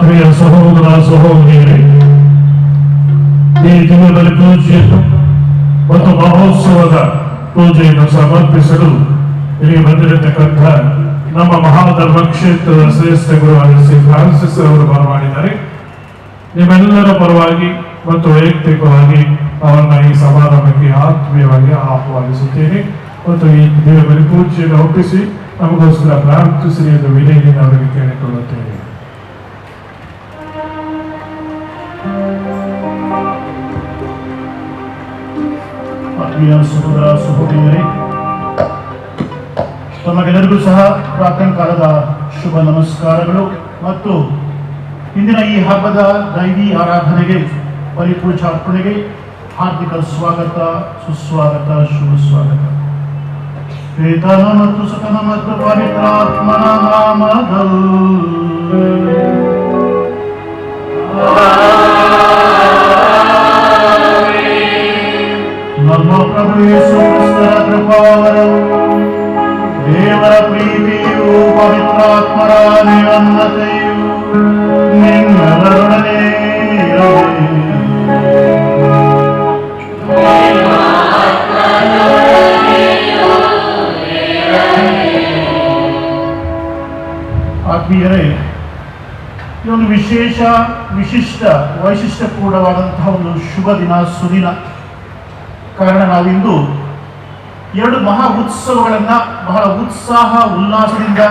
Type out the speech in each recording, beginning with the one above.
ಪ್ರಿಯ ಸಹೋದರ ಸಹೋದರಿಯರೇ, ಈ ದಿನದಲ್ಲಿ ಪೂಜೆಯನ್ನು ಮತ್ತು ಮಹೋತ್ಸವದ ಪೂಜೆಯನ್ನು ಸಮರ್ಪಿಸಲು ಇಲ್ಲಿ ಬಂದಿರತಕ್ಕಂಥ ನಮ್ಮ ಮಹಾಧರ್ಮ ಕ್ಷೇತ್ರದ ಶ್ರೇಷ್ಠ ಗುರುವಾದ ಶ್ರೀ ಫ್ರಾನ್ಸಿಸ್ ಅವರು ಬರಮಾಡಿದ್ದಾರೆ. ನಿಮ್ಮೆಲ್ಲರ ಪರವಾಗಿ ಮತ್ತು ವೈಯಕ್ತಿಕವಾಗಿ ಅವರನ್ನ ಈ ಸಮಾರಂಭಕ್ಕೆ ಆತ್ಮೀಯವಾಗಿ ಆಹ್ವಾನಿಸುತ್ತೇನೆ ಮತ್ತು ಈ ದಿನದಲ್ಲಿ ಪೂಜೆಯನ್ನು ಒಪ್ಪಿಸಿ ನಮಗೋಸ್ಕರ ಪ್ರಾರ್ಥಿಸಲಿ ಎಂದು ವಿನಯದಿಂದ ಅವರಿಗೆ ಕೇಳಿಕೊಳ್ಳುತ್ತೇನೆ. ಸಹೋದರ ಸಹೋದರಿಯರೇ, ತಮಗೆಲ್ಲರಿಗೂ ಸಹ ಪ್ರಾತಃ ಕಾಲದ ಶುಭ ನಮಸ್ಕಾರಗಳು ಮತ್ತು ಇಂದಿನ ಈ ಹಬ್ಬದ ದೈವಿ ಆರಾಧನೆಗೆ ಪರಿಪೂಜಾರ್ಪಣೆಗೆ ಹಾರ್ದಿಕ ಸ್ವಾಗತ, ಸುಸ್ವಾಗತ, ಶುಭ ಸ್ವಾಗತ. ಪಿತನ ಮತ್ತು ಸುತನ ಮತ್ತು ಪವಿತ್ರಾತ್ಮನ ನಾಮದಲ್ಲಿ ನಮ್ಮ ಪ್ರಭು ಯೇಸು ಕ್ರಿಸ್ತರ ಕೃಪಾವರವು, ದೇವರ ಪ್ರೀತಿಯು, ಪವಿತ್ರಾತ್ಮರ ನಿರನ್ನತೆಯು ನಿಮ್ಮೆಲ್ಲರೊಡನೆ ಇರಲಿ. ಆತ್ಮೀಯರೇ, ಇದೊಂದು ವಿಶಿಷ್ಟ ವೈಶಿಷ್ಟ್ಯಪೂರ್ಣವಾದಂತಹ ಒಂದು ಶುಭ ದಿನ, ಸುದಿನ. ಕಾರಣ ನಾವಿಂದು ಎರಡು ಮಹಾ ಉತ್ಸವಗಳನ್ನ ಬಹಳ ಉತ್ಸಾಹ, ಉಲ್ಲಾಸದಿಂದ,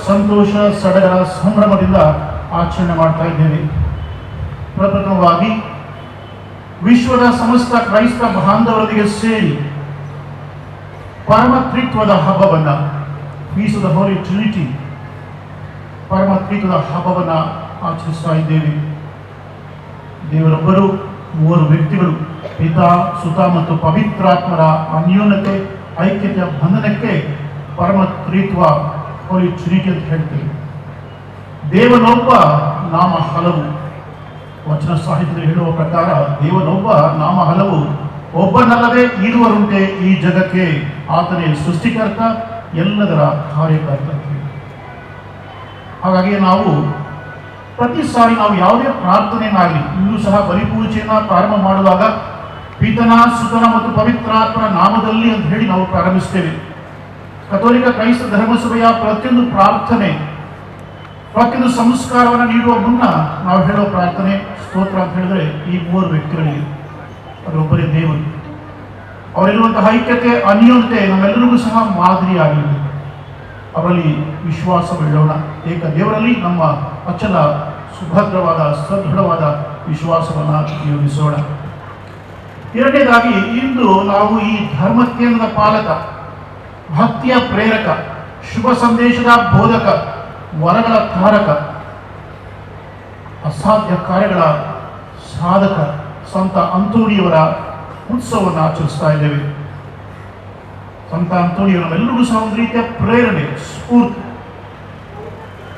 ಸಂತೋಷ, ಸಡಗರ, ಸಂಭ್ರಮದಿಂದ ಆಚರಣೆ ಮಾಡ್ತಾ ಇದ್ದೇವೆ. ಪ್ರಪ್ರಥಮವಾಗಿ ವಿಶ್ವದ ಸಮಸ್ತ ಕ್ರೈಸ್ತ ಬಾಂಧವರೊಂದಿಗೆ ಸೇರಿ ಪರಮತ್ರಿತ್ವದ ಹಬ್ಬವನ್ನ, feast of the Holy Trinity, ಪರಮತ್ರಿತ್ವದ ಹಬ್ಬವನ್ನ ಆಚರಿಸ್ತಾ ಇದ್ದೇವೆ. ದೇವರೊಬ್ಬರು, ಮೂವರು ವ್ಯಕ್ತಿಗಳು, ಪಿತಾ, ಸುತ ಮತ್ತು ಪವಿತ್ರಾತ್ಮರ ಅನ್ಯೋನ್ಯತೆ, ಐಕ್ಯತೆಯ ಬಂಧನಕ್ಕೆ ಪರಮತ್ರಿತ್ವ, ಹೋಲಿ ಟ್ರಿನಿಟಿ ಅಂತ ಹೇಳ್ತೇವೆ. ದೇವನೊಬ್ಬ, ನಾಮ ಹಲವು. ವಚನ ಸಾಹಿತ್ಯದಲ್ಲಿ ಹೇಳುವ ಪ್ರಕಾರ ದೇವನೊಬ್ಬ, ನಾಮ ಹಲವು, ಒಬ್ಬನಲ್ಲದೆ ಇರುವರುಂಟೆ ಈ ಜಗಕ್ಕೆ, ಆತನೇ ಸೃಷ್ಟಿಕರ್ತ, ಎಲ್ಲದರ ಕಾರ್ಯಕರ್ತ. ಹಾಗಾಗಿ ನಾವು ಪ್ರತಿ ಸಾರಿ ನಾವು ಯಾವುದೇ ಪ್ರಾರ್ಥನೆಯನ್ನಾಗಲಿ, ಇನ್ನೂ ಸಹ ಬಲಿಪೂಜೆಯನ್ನ ಪ್ರಾರಂಭ ಮಾಡುವಾಗ ಪಿತನ, ಸುತನ ಮತ್ತು ಪವಿತ್ರಾತ್ಮನ ನಾಮದಲ್ಲಿ ಅಂತ ಹೇಳಿ ನಾವು ಪ್ರಾರಂಭಿಸ್ತೇವೆ. ಕಥೋಲಿಕ ಕ್ರೈಸ್ತ ಧರ್ಮಸಭೆಯ ಪ್ರತಿಯೊಂದು ಪ್ರಾರ್ಥನೆ, ಪ್ರತಿಯೊಂದು ಸಂಸ್ಕಾರವನ್ನು ನೀಡುವ ಮುನ್ನ ನಾವು ಹೇಳೋ ಪ್ರಾರ್ಥನೆ ಸ್ತೋತ್ರ ಅಂತ ಹೇಳಿದ್ರೆ ಈ ಮೂವರು ವ್ಯಕ್ತಿಗಳಿಗೆ, ಅವರೊಬ್ಬರೇ ದೇವರು. ಅವರಿರುವಂತಹ ಐಕ್ಯತೆ, ಅನ್ಯೋನ್ಯತೆ ನಮ್ಮೆಲ್ಲರಿಗೂ ಸಹ ಮಾದರಿಯಾಗಲಿದೆ. ಅವರಲ್ಲಿ ವಿಶ್ವಾಸ ಬೆಳೆಯೋಣ. ಏಕ ದೇವರಲ್ಲಿ ನಮ್ಮ ಅಚಲ, ಸುಭದ್ರವಾದ, ಸದೃಢವಾದ ವಿಶ್ವಾಸವನ್ನು ಯೋಗಿಸೋಣ. ಎರಡನೇದಾಗಿ, ಇಂದು ನಾವು ಈ ಧರ್ಮ ಕೇಂದ್ರದ ಪಾಲಕ, ಭಕ್ತಿಯ ಪ್ರೇರಕ, ಶುಭ ಸಂದೇಶದ ಬೋಧಕ, ವರಗಳ ತಾರಕ, ಅಸಾಧ್ಯ ಕಾರ್ಯಗಳ ಸಾಧಕ ಸಂತ ಅಂತೋಣಿಯವರ ಉತ್ಸವವನ್ನು ಆಚರಿಸ್ತಾ ಇದ್ದೇವೆ. ಸಂತ ಅಂತೋಣಿಯವರು ನಮ್ಮೆಲ್ಲರಿಗೂ ಸಹ ಒಂದು ರೀತಿಯ ಪ್ರೇರಣೆ, ಸ್ಫೂರ್ತಿ.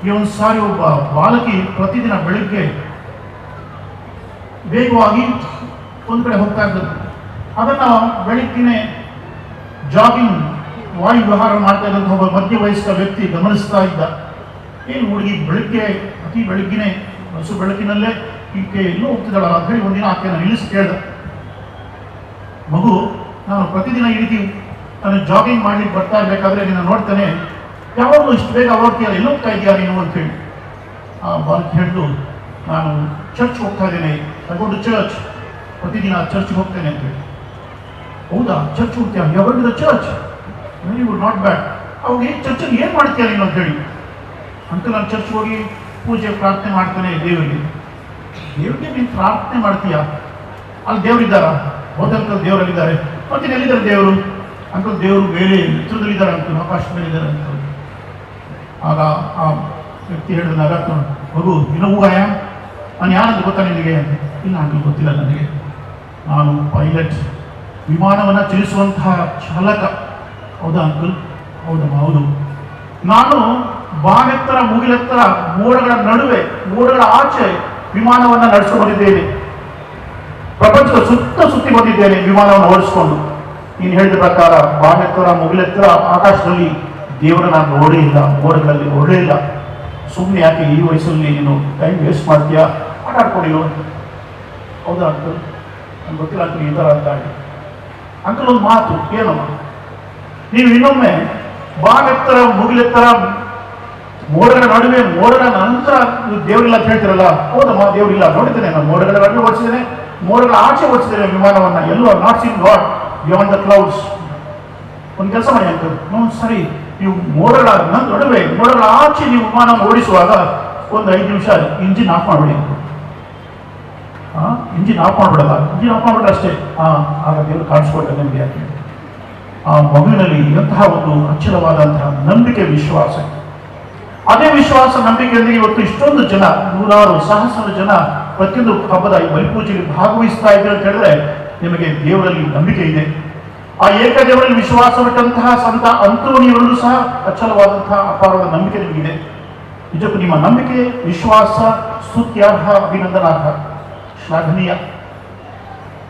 ಈ ಒಂದು ಸಾರಿ ಒಬ್ಬ ಬಾಲಕಿ ಪ್ರತಿದಿನ ಬೆಳಿಗ್ಗೆ ವೇಗವಾಗಿ ಒಂದು ಕಡೆ ಹೋಗ್ತಾ ಇದ್ದರು. ಅದನ್ನು ಬೆಳಿಗ್ಗೆನೆ ಜಾಗಿಂಗ್, ವಾಯು ವಿಹಾರ ಮಾಡ್ತಾ ಇದ್ದಂಥ ಒಬ್ಬ ಮಧ್ಯವಯಸ್ಕ ವ್ಯಕ್ತಿ ಗಮನಿಸ್ತಾ ಇದ್ದ. ಏನು ಹುಡುಗಿ ಬೆಳಿಗ್ಗೆ, ಅತಿ ಬೆಳಿಗ್ಗೆನೆ, ಹಸು ಬೆಳಕಿನಲ್ಲೇ ಈಕೆ ಎಲ್ಲೂ ಹೋಗ್ತಿದ್ದಾಳ ಅಂತ ಹೇಳಿ ಒಂದಿನ ಆಕೆಯನ್ನು ನಿಲ್ಲಿಸಿ ಕೇಳ್ದ. ಮಗು, ನಾನು ಪ್ರತಿದಿನ ಈ ರೀತಿ ನಾನು ಜಾಗಿಂಗ್ ಮಾಡ್ಲಿಕ್ಕೆ ಬರ್ತಾ ಇರಬೇಕಾದ್ರೆ ನಿನ್ನ ನೋಡ್ತಾನೆ, ಯಾವಾಗಲೂ ಇಷ್ಟು ಬೇಗ ಹೋಗ್ತೀಯಲ್ಲ, ಎಲ್ಲೋ ಹೋಗ್ತಾ ಇದೆಯಾ ನೀನು ಅಂತೇಳಿ. ಆ ಬಾಲಕಿ ಹೇಳಿದು, ನಾನು ಚರ್ಚ್ ಹೋಗ್ತಾ ಇದ್ದೇನೆ, ಐ ಗೋ ಟು ಚರ್ಚ್, ಪ್ರತಿದಿನ ಚರ್ಚ್ಗೆ ಹೋಗ್ತೇನೆ ಅಂತೇಳಿ. ಹೌದಾ, ಚರ್ಚ್ ಹೋಗ್ತೀಯಾ? You are going to the church? Very good, not bad. ಅವಾಗ ಈ ಚರ್ಚಲ್ಲಿ ಏನು ಮಾಡ್ತೀಯಾ ನೀನು ಅಂತೇಳಿ. ಅಂತ ನಾನು ಚರ್ಚ್ ಹೋಗಿ ಪೂಜೆ ಪ್ರಾರ್ಥನೆ ಮಾಡ್ತೇನೆ ದೇವರಿಗೆ. ದೇವರಿಗೆ ನೀನು ಪ್ರಾರ್ಥನೆ ಮಾಡ್ತೀಯಾ? ಅಲ್ಲಿ ದೇವರಿದ್ದಾರಾ? ಹೋದಂಕಲ್ ದೇವರಲ್ಲಿದ್ದಾರೆ. ಮತ್ತೆ ಎಲ್ಲಿದ್ದಾರೆ ದೇವರು? ಅಂಕಲ್ ದೇವರು ಬೇರೆ ಎತ್ತರದಲ್ಲಿದ್ದಾರೆ ಅಂಕಲ್, ಆಕಾಶದಲ್ಲಿದ್ದಾರೆ ಅಂತ. ಆಗ ಆ ವ್ಯಕ್ತಿ ಹೇಳಿದ ನಗಾತ, ಮಗು ಇನ್ನೂ ಹೂಗಾಯ, ನಾನು ಯಾರಂತ ಗೊತ್ತಾ ನಿನಗೆ ಅಂತ. ಇಲ್ಲ ಅಂಕಲ್, ಗೊತ್ತಿಲ್ಲ ನನಗೆ. ನಾನು ಪೈಲಟ್, ವಿಮಾನವನ್ನು ಚಲಿಸುವಂತಹ ಚಾಲಕ. ಹೌದಾ ಅಂಕಲ್? ಹೌದಮ್ಮ, ಹೌದು. ನಾನು ಬಾನೆತ್ತರ, ಮುಗಿಲೆತ್ತರ, ಮೋಡಗಳ ನಡುವೆ, ಮೋಡಗಳ ಆಚೆ ವಿಮಾನವನ್ನು ನಡೆಸ್ಕೊಂಡು ಬಂದಿದ್ದೇನೆ. ಪ್ರಪಂಚದ ಸುತ್ತಿ ಬಂದಿದ್ದೇನೆ ವಿಮಾನವನ್ನು ಓಡಿಸ್ಕೊಂಡು. ನೀನು ಹೇಳಿದ ಪ್ರಕಾರ ಬಾನೆತ್ತರ, ಮುಗಿಲೆತ್ತರ, ಆಕಾಶದಲ್ಲಿ ದೇವರ ನಾನು ನೋಡೇ ಇಲ್ಲ, ಮೋಡಗಳಲ್ಲಿ ನೋಡೇ ಇಲ್ಲ. ಸುಮ್ಮನೆ ಯಾಕೆ ಈ ವಯಸ್ಸಲ್ಲಿ ನೀನು ಟೈಮ್ ವೇಸ್ಟ್ ಮಾಡ್ತೀಯಾ, ಆಟ ಆಡ್ಕೊಂಡಿರು. ಹೌದಾ ಅಂಕಲ್? ನಂಗೆ ಗೊತ್ತಿಲ್ಲ ಅಂಕಲ್ ಈ ಥರ ಅಂತ ಆಡಿ. ಅಂಕಲ್ ಒಂದು ಮಾತು ಏನಮ್ಮ, ನೀವು ಇನ್ನೊಮ್ಮೆ ಬಾನೆತ್ತರ ಮುಗಿಲೆತ್ತರ ಮೋಡಗಳ ನಡುವೆ ಮೋಡಗಳ ನಂತರ ನೀವು ದೇವರಿಲ್ಲ ಅಂತ ಹೇಳ್ತಿರಲ್ಲ, ಹೌದಮ್ಮ ದೇವರಿಲ್ಲ, ನೋಡಿದ್ದೇನೆ ನಾನು ಮೋಡಗಳ ನಡುವೆ ಓಡಿಸಿದ್ದೇನೆ, ಮೋಡಗಳ ಆಚೆ ಓಡಿಸಿದ್ದೇನೆ ವಿಮಾನವನ್ನ, ಎಲ್ಲೋ not seen God beyond the clouds. ಒಂದು ಕೆಲಸ ಮಾಡಿ ಅಂಕಲ್, ಸರಿ, ನೀವು ಮೋಡಗಳ ನಡುವೆ ಮೋಡಗಳ ಆಚೆ ನೀವು ವಿಮಾನ ಓಡಿಸುವಾಗ ಒಂದು 5 ನಿಮಿಷ ಇಂಜಿನ್ ಆಫ್ ಮಾಡಬೇಡಿ. ಇಂಜಿನ್ ಆಫ್ ಮಾಡ್ಬಿಡಲ್ಲ, ಇಂಜಿನ್ ಆಫ್ ಮಾಡ್ಬಿಟ್ರೆ ಅಷ್ಟೇ. ಆಗ ದೇವರು ಕಾಣಿಸ್ಕೊಳ್ತಾರೆ ನಿಮಗೆ. ಯಾಕೆ ಆ ಮಗುವಿನಲ್ಲಿ ಎಂತಹ ಒಂದು ಅಚ್ಚಲವಾದಂತಹ ನಂಬಿಕೆ, ವಿಶ್ವಾಸ. ಅದೇ ವಿಶ್ವಾಸ ನಂಬಿಕೆಯೊಂದಿಗೆ ಇವತ್ತು ಇಷ್ಟೊಂದು ಜನ, ನೂರಾರು ಸಹಸ್ರ ಜನ ಪ್ರತಿಯೊಂದು ಹಬ್ಬದ ಈ ಬಲಿಪೂಜೆಯಲ್ಲಿ ಭಾಗವಹಿಸ್ತಾ ಇದ್ದಾರೆ ಅಂತ ಹೇಳಿದ್ರೆ ನಿಮಗೆ ದೇವರಲ್ಲಿ ನಂಬಿಕೆ ಇದೆ. ಆ ಏಕದೇವರಲ್ಲಿ ವಿಶ್ವಾಸವಿಟ್ಟಂತಹ ಸಂತ ಅಂತೋಣಿಯವರಲ್ಲೂ ಸಹ ಅಚ್ಚಲವಾದಂತಹ ಅಪಾರದ ನಂಬಿಕೆ ನಿಮಗಿದೆ. ನಿಜಕ್ಕೂ ನಿಮ್ಮ ನಂಬಿಕೆ, ವಿಶ್ವಾಸ ಸ್ತುತ್ಯಾರ್ಹ, ಅಭಿನಂದನಾರ್ಹ, ಶ್ಲಾಘನೀಯ.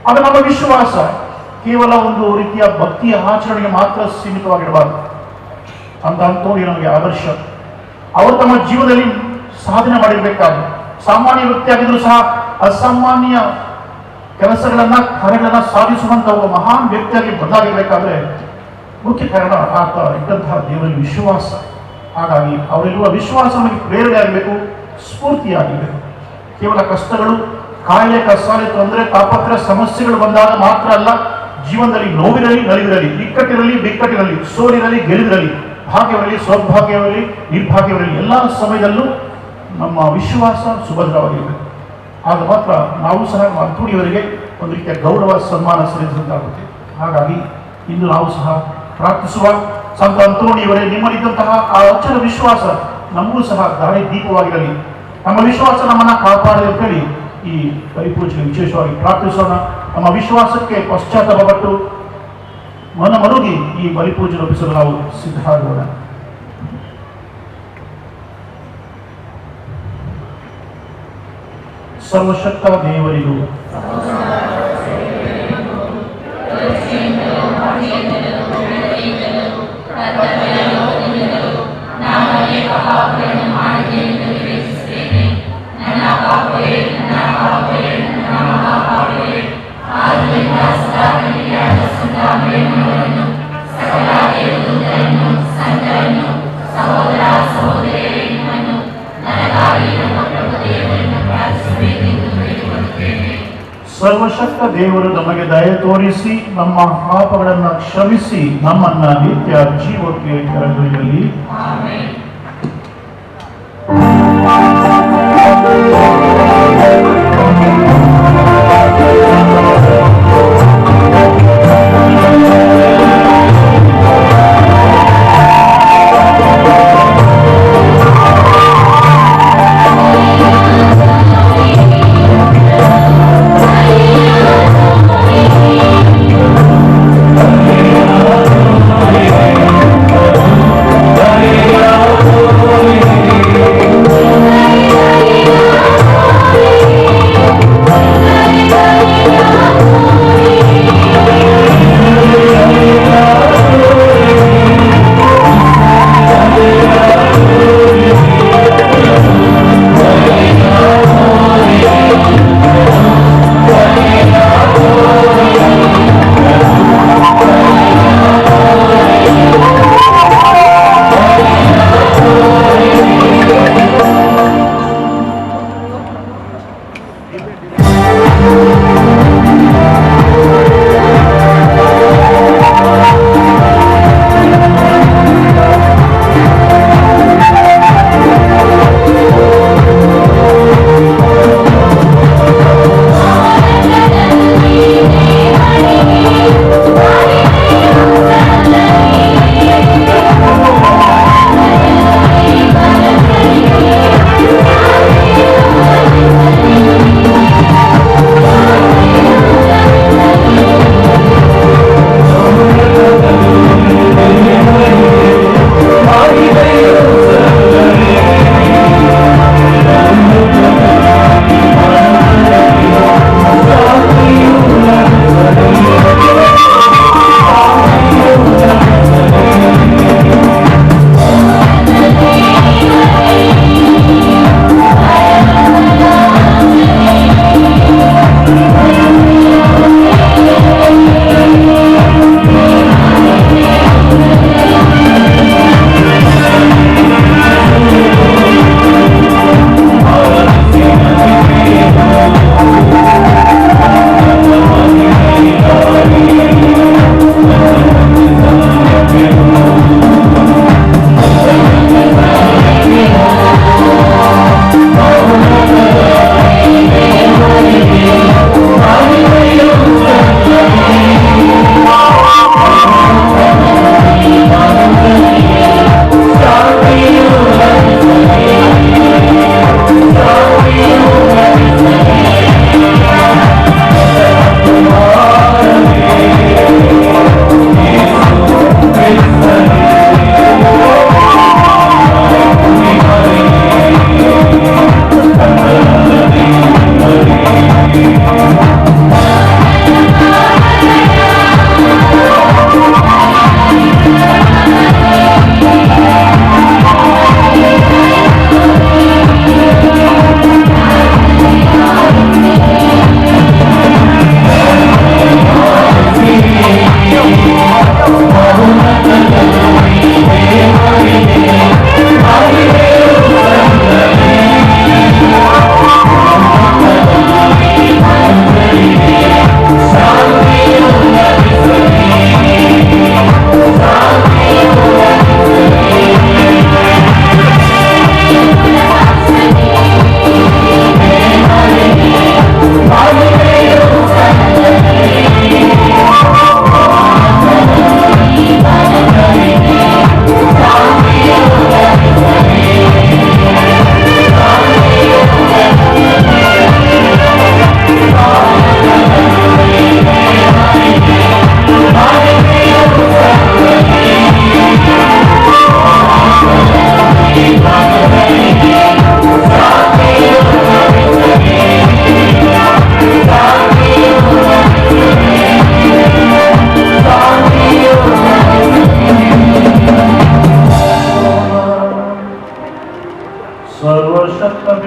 ಅದು ನಮ್ಮ ವಿಶ್ವಾಸ ಕೇವಲ ಒಂದು ರೀತಿಯ ಭಕ್ತಿಯ ಆಚರಣೆಗೆ ಮಾತ್ರ ಸೀಮಿತವಾಗಿರಬಾರದು. ಅಂತ ಅಂತೋಣಿ ನಮಗೆ ಆದರ್ಶ. ಅವರು ತಮ್ಮ ಜೀವನದಲ್ಲಿ ಸಾಧನೆ ಮಾಡಿರಬೇಕಾದ್ರೆ, ಸಾಮಾನ್ಯ ವ್ಯಕ್ತಿಯಾಗಿದ್ರು ಸಹ ಅಸಾಮಾನ್ಯ ಕೆಲಸಗಳನ್ನ ಕಾರ್ಯಗಳನ್ನ ಸಾಧಿಸುವಂತಹ ಒಬ್ಬ ಮಹಾನ್ ವ್ಯಕ್ತಿಯಾಗಿ ಬದಲಾಗಿರ್ಬೇಕಾದ್ರೆ ಮುಖ್ಯ ಕಾರಣ ಆತ ಇದ್ದಂತಹ ದೇವರಲ್ಲಿ ವಿಶ್ವಾಸ. ಹಾಗಾಗಿ ಅವರಿರುವ ವಿಶ್ವಾಸ ನಮಗೆ ಪ್ರೇರಣೆ ಆಗಬೇಕು, ಸ್ಫೂರ್ತಿಯಾಗಬೇಕು. ಕೇವಲ ಕಷ್ಟಗಳು, ಕಾಯಿಲೆ, ಕಸಾಲೆ, ತೊಂದರೆ, ತಾಪತ್ರ, ಸಮಸ್ಯೆಗಳು ಬಂದಾಗ ಮಾತ್ರ ಅಲ್ಲ, ಜೀವನದಲ್ಲಿ ನೋವಿರಲಿ, ನಲಿವಿರಲಿ, ಇಕ್ಕಟ್ಟಿರಲಿ, ಬಿಕ್ಕಟ್ಟಿರಲಿ, ಸೋಲಿರಲಿ, ಗೆಲುವಿರಲಿ, ಭಾಗ್ಯವಿರಲಿ, ಸೌಭಾಗ್ಯವಿರಲಿ, ನಿರ್ಭಾಗ್ಯವಿರಲಿ, ಎಲ್ಲ ಸಮಯದಲ್ಲೂ ನಮ್ಮ ವಿಶ್ವಾಸ ಸುಭದ್ರವಾಗಿರಬೇಕು. ಆಗ ಮಾತ್ರ ನಾವು ಸಹ ಅಂತೋಣಿಯವರಿಗೆ ಒಂದು ರೀತಿಯ ಗೌರವ, ಸನ್ಮಾನ ಸಲ್ಲಿಸಿದಂತಾಗುತ್ತೆ. ಹಾಗಾಗಿ ಇಂದು ನಾವು ಸಹ ಪ್ರಾರ್ಥಿಸುವ, ಸಂತ ಅಂತೋಣಿಯವರೇ, ನಿಮ್ಮಲ್ಲಿದ್ದಂತಹ ಆ ಅಚ್ಚರ ವಿಶ್ವಾಸ ನಮಗೂ ಸಹ ದಾರಿ ದೀಪವಾಗಿರಲಿ. ನಮ್ಮ ವಿಶ್ವಾಸ ನಮ್ಮನ್ನ ಕಾಪಾಡಲಿ ಅಂತೇಳಿ ಈ ಬಲಿಪೂಜೆಗೆ ವಿಶೇಷವಾಗಿ ಪ್ರಾರ್ಥಿಸೋಣ. ನಮ್ಮ ವಿಶ್ವಾಸಕ್ಕೆ ಪಶ್ಚಾತ್ತಾಪಪಟ್ಟು ಮನಮರುಗಿ ಈ ಬಲಿಪೂಜೆ ರೂಪಿಸಲು ನಾವು ಸಿದ್ಧರಾಗೋಣ. ಸರ್ವಶಕ್ತ ದೇವರಿಗೂ ಸರ್ವಶಕ್ತ ದೇವರು ನಮಗೆ ದಯೆ ತೋರಿಸಿ ನಮ್ಮ ಪಾಪಗಳನ್ನು ಕ್ಷಮಿಸಿ ನಮ್ಮನ್ನ ನಿತ್ಯ ಜೀವಕ್ಕೆ ಕರೆದೊಯ್ಯಲಿ.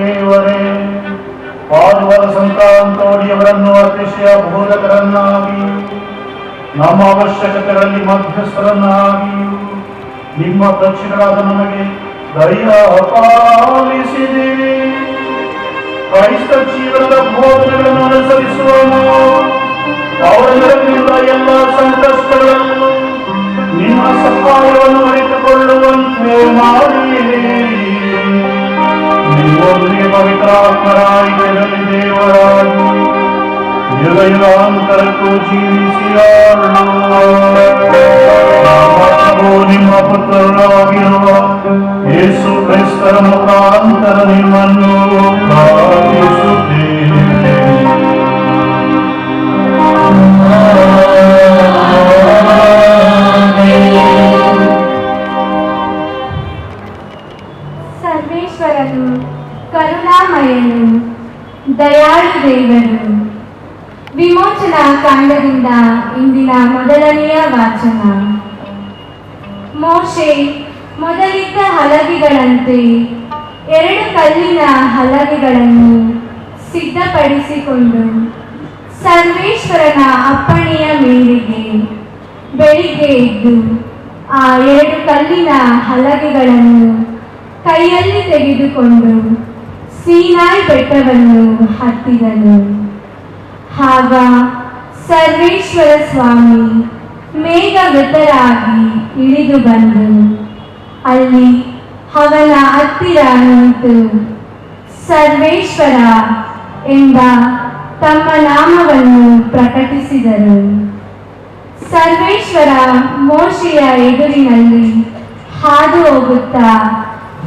ದೇವರೇ, ಪಾದುವರ ಸಂತಾಂತೋಡಿಯವರನ್ನು ಅತಿಶಯ ಬೋಧಕರನ್ನಾಗಿ, ನಮ್ಮ ಅವಶ್ಯಕತೆಗಳಲ್ಲಿ ಮಧ್ಯಸ್ಥರನ್ನಾಗಿ, ನಿಮ್ಮ ಪಕ್ಷಿಗಳಾದ ನಮಗೆ ದಯ ಪಾಲಿಸಿದಿರಿ. ಕ್ರೈಸ್ತ ಜೀವನದ ಬೋಧನೆಗಳನ್ನು ಅನುಸರಿಸುವನು. ಅವರ ನೆರವಿನಿಂದ ಎಲ್ಲ ಸಂಕಷ್ಟಗಳನ್ನು ನಿಮ್ಮ ಸಹಾಯವನ್ನು ಅರಿತುಕೊಳ್ಳುವಂತೆ ಮಾಡಿರಿ. ನಿಮ್ಮೊಂದಿಗೆ ಪವಿತ್ರಾತ್ಮರಾಗಿರಲಿ ದೇವರಾಗಿ ಯುಗಾಂತರಕ್ಕೂ ಜೀವಿಸಿ ನಿಮ್ಮ ಪುತ್ರರಾಗಿರುವ ಯೇಸು ಕ್ರಿಸ್ತರ ಮುಖಾಂತರ ನಿಮ್ಮನ್ನು ಪ್ರಾರ್ಥಿಸುತ್ತೇನೆ. ಸರ್ವೇಶ್ವರನು ಕರುಣಾಮಯನು, ದಯಾಳು ದೇವರು. ವಿಮೋಚನಾ ಕಾಂಡದಿಂದ ಇಂದಿನ ಮೊದಲನೆಯ ವಾಚನ. ಮೋಶೆ ಮೊದಲಿದ್ದ ಹಲಗೆಗಳಂತೆ 2 ಕಲ್ಲಿನ ಹಲಗೆಗಳನ್ನು ಸಿದ್ಧಪಡಿಸಿಕೊಂಡು ಸರ್ವೇಶ್ವರನ ಅಪ್ಪಣೆಯ ಮೇರೆಗೆ ಬೆಳಿಗ್ಗೆ ಎದ್ದು ಆ 2 ಕಲ್ಲಿನ ಹಲಗೆಗಳನ್ನು ಕೈಯಲ್ಲಿ ತೆಗೆದುಕೊಂಡು ಸೀನಾಯಿ ಬೆಟ್ಟವನ್ನು ಹತ್ತಿದನು. ಆಗ ಸರ್ವೇಶ್ವರ ಸ್ವಾಮಿ ಮೇಘವೃತರಾಗಿ ಇಳಿದು ಬಂದು ಅಲ್ಲಿ ಅವನ ಹತ್ತಿರ ನಿಂತು ಸರ್ವೇಶ್ವರ ಎಂಬ ತಮ್ಮ ನಾಮವನ್ನು ಪ್ರಕಟಿಸಿದರು. ಸರ್ವೇಶ್ವರ ಮೋಶೆಯ ಎದುರಿನಲ್ಲಿ ಹಾದು ಹೋಗುತ್ತಾ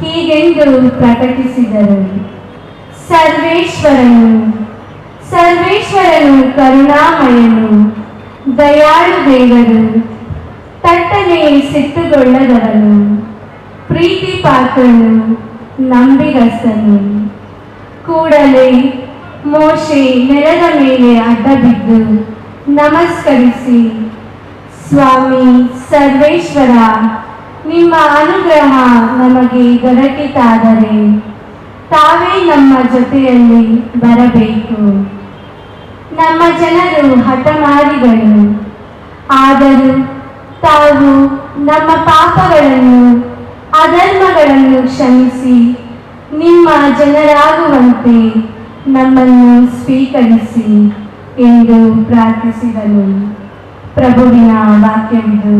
ಹೀಗೆಂದು ಪ್ರಕಟಿಸಿದರು. ಸರ್ವೇಶ್ವರನು ಕರುಣಾಮಯನು, ದಯಾಳು ದೇವರು, ತಟ್ಟನೆ ಸಿಟ್ಟುಗೊಳ್ಳದವನು, ಪ್ರೀತಿ ಪಾತ್ರನು, ನಂಬಿಗಸ್ತನು. ಕೂಡಲೇ ಮೋಶೆ ನೆಲದ ಮೇಲೆ ಅಡ್ಡಬಿದ್ದು ನಮಸ್ಕರಿಸಿ, ಸ್ವಾಮಿ ಸರ್ವೇಶ್ವರ, ನಿಮ್ಮ ಅನುಗ್ರಹ ನಮಗೆ ದೊರಕಿತಾದರೆ ತಾವೇ ನಮ್ಮ ಜೊತೆಯಲ್ಲಿ ಬರಬೇಕು. ನಮ್ಮ ಜನರು ಹಠಮಾರಿಗಳು, ಆದರೂ ತಾವು ನಮ್ಮ ಪಾಪಗಳನ್ನು ಅಧರ್ಮಗಳನ್ನು ಕ್ಷಮಿಸಿ ನಿಮ್ಮ ಜನರಾಗುವಂತೆ ನಮ್ಮನ್ನು ಸ್ವೀಕರಿಸಿ ಎಂದು ಪ್ರಾರ್ಥಿಸಿದನು. ಪ್ರಭುವಿನ ವಾಕ್ಯವಿದು.